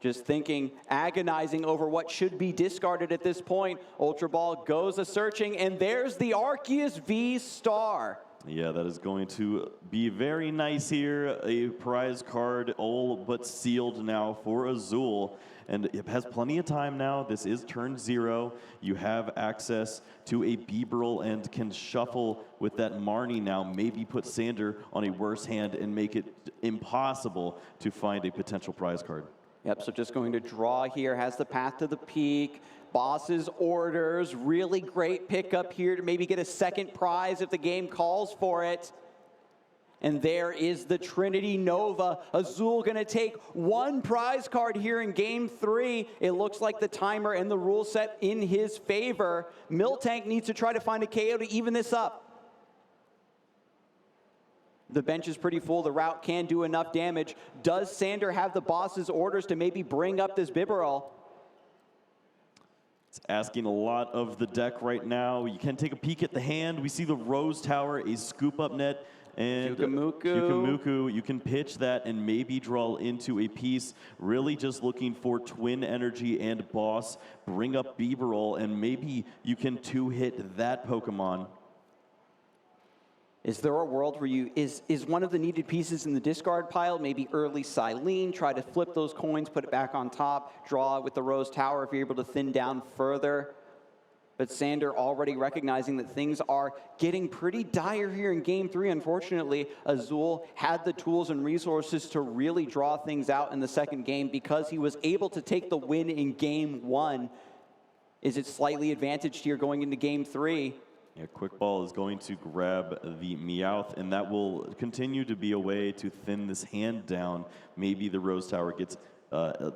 Speaker 2: Just thinking, agonizing over what should be discarded at this point. Ultra Ball goes a-searching, and there's the Arceus VSTAR.
Speaker 1: Yeah, that is going to be very nice here. A prize card all but sealed now for Azul. And it has plenty of time now. This is turn 0. You have access to a Bibarel and can shuffle with that Marnie now. Maybe put Sander on a worse hand and make it impossible to find a potential prize card.
Speaker 2: Yep, so just going to draw here, has the path to the peak. Boss's orders, really great pickup here to maybe get a second prize if the game calls for it. And there is the Trinity Nova. Azul gonna take 1 prize card here in Game 3. It looks like the timer and the rule set in his favor. Miltank needs to try to find a KO to even this up. The bench is pretty full. The route can do enough damage. Does Sander have the boss's orders to maybe bring up this Bibarel?
Speaker 1: It's asking a lot of the deck right now. You can take a peek at the hand. We see the Rose Tower, a scoop up net, and Kyukamuku. You can pitch that and maybe draw into a piece. Really just looking for Twin Energy and Boss. Bring up Bibarel, and maybe you can 2-hit that Pokemon.
Speaker 2: Is there a world where you, is one of the needed pieces in the discard pile, maybe early Silene, try to flip those coins, put it back on top, draw it with the Rose Tower if you're able to thin down further? But Sander already recognizing that things are getting pretty dire here in Game 3. Unfortunately, Azul had the tools and resources to really draw things out in the second game because he was able to take the win in Game 1. Is it slightly advantaged here going into Game 3?
Speaker 1: Yeah, Quick Ball is going to grab the Meowth, and that will continue to be a way to thin this hand down. Maybe the Rose Tower gets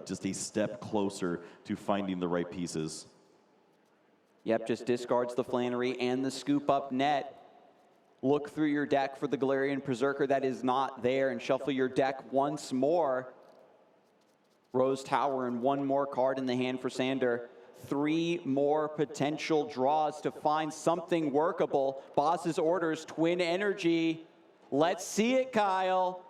Speaker 1: just a step closer to finding the right pieces.
Speaker 2: Yep, just discards the Flannery and the scoop up net. Look through your deck for the Galarian Berserker that is not there and shuffle your deck once more. Rose Tower and 1 more card in the hand for Sander. 3 more potential draws to find something workable. Boss's orders, Twin Energy. Let's see it, Kyle.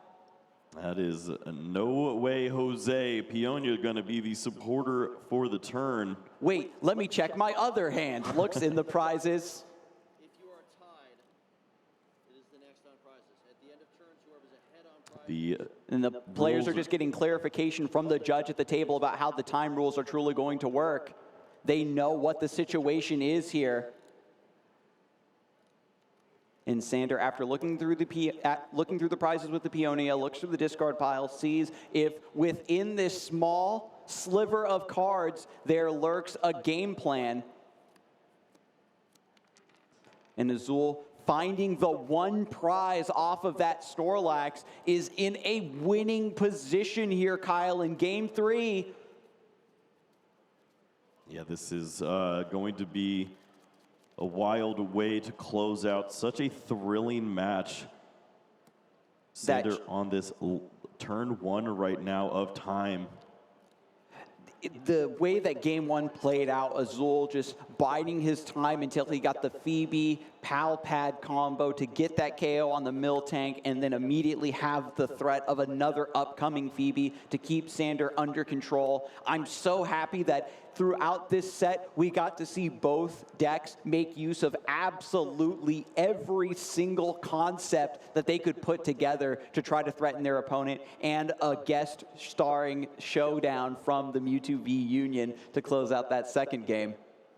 Speaker 1: That is no way Jose Pionia going to be the supporter for the turn.
Speaker 2: Wait, let me check my other hand. Looks in the prizes.
Speaker 3: If you are tied, it is the next on prizes. At the end of turns, whoever's ahead on prizes.
Speaker 2: And the players are just getting clarification from the judge at the table about how the time rules are truly going to work. They know what the situation is here. And Sander, after looking through the prizes with the Pionia, looks through the discard pile, sees if within this small sliver of cards there lurks a game plan. And Azul, finding the 1 prize off of that Snorlax, is in a winning position here, Kyle, in Game 3.
Speaker 1: Yeah, this is going to be a wild way to close out such a thrilling match. Sander on this turn 1 right now of time.
Speaker 2: The way that Game 1 played out, Azul just biding his time until he got the Phoebe Pal Pad combo to get that KO on the Miltank, and then immediately have the threat of another upcoming Phoebe to keep Sander under control. I'm so happy that throughout this set, we got to see both decks make use of absolutely every single concept that they could put together to try to threaten their opponent, and a guest starring showdown from the Mewtwo V-Union to close out that second game.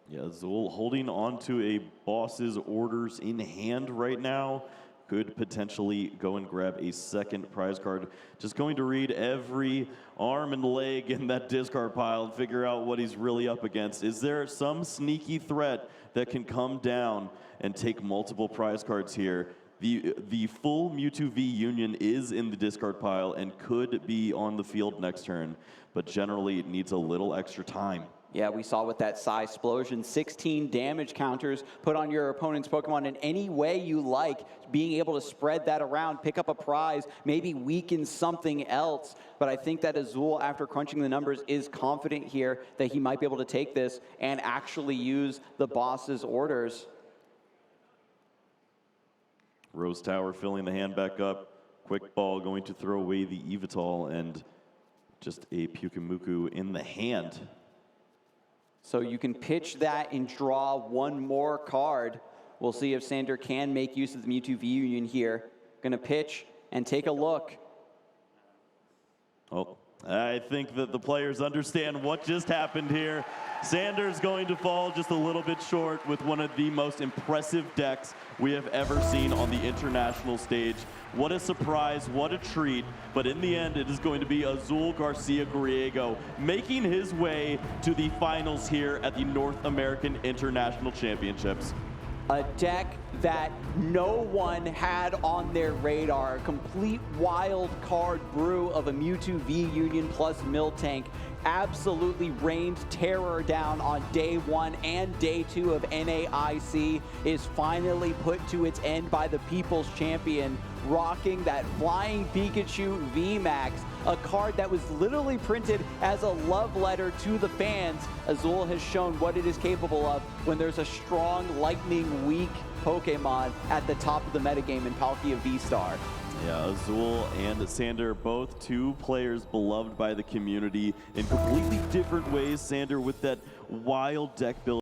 Speaker 1: Yeah, Azul holding on to a boss's orders in hand right now. Could potentially go and grab a second prize card. Just going to read every arm and leg in that discard pile and figure out what he's really up against. Is there some sneaky threat that can come down and take multiple prize cards here? The full Mewtwo V-Union is in the discard pile and could be on the field next turn, but generally it needs a little extra time.
Speaker 2: Yeah, we saw with that Psy Explosion, 16 damage counters put on your opponent's Pokemon in any way you like, being able to spread that around, pick up a prize, maybe weaken something else. But I think that Azul, after crunching the numbers, is confident here that he might be able to take this and actually use the boss's orders.
Speaker 1: Rose Tower filling the hand back up. Quick Ball going to throw away the Evital, and just a Pyukumuku in the hand.
Speaker 2: So you can pitch that and draw one more card. We'll see if Sander can make use of the Mewtwo V-Union here. Gonna pitch and take a look.
Speaker 1: Oh, I think that the players understand what just happened here. Sander's going to fall just a little bit short with one of the most impressive decks we have ever seen on the international stage. What a surprise, what a treat. But in the end, it is going to be Azul Garcia Griego making his way to the finals here at the North American International Championships.
Speaker 2: A deck that no one had on their radar. A complete wild card brew of a Mewtwo V-Union plus Miltank absolutely rained terror down on day 1 and day 2 of NAIC, is finally put to its end by the People's Champion, rocking that Flying Pikachu VMAX, a card that was literally printed as a love letter to the fans. Azul has shown what it is capable of when there's a strong, lightning-weak Pokemon at the top of the metagame in Palkia VSTAR.
Speaker 1: Yeah, Azul and Sander, both two players beloved by the community in completely different ways. Sander with that wild deck build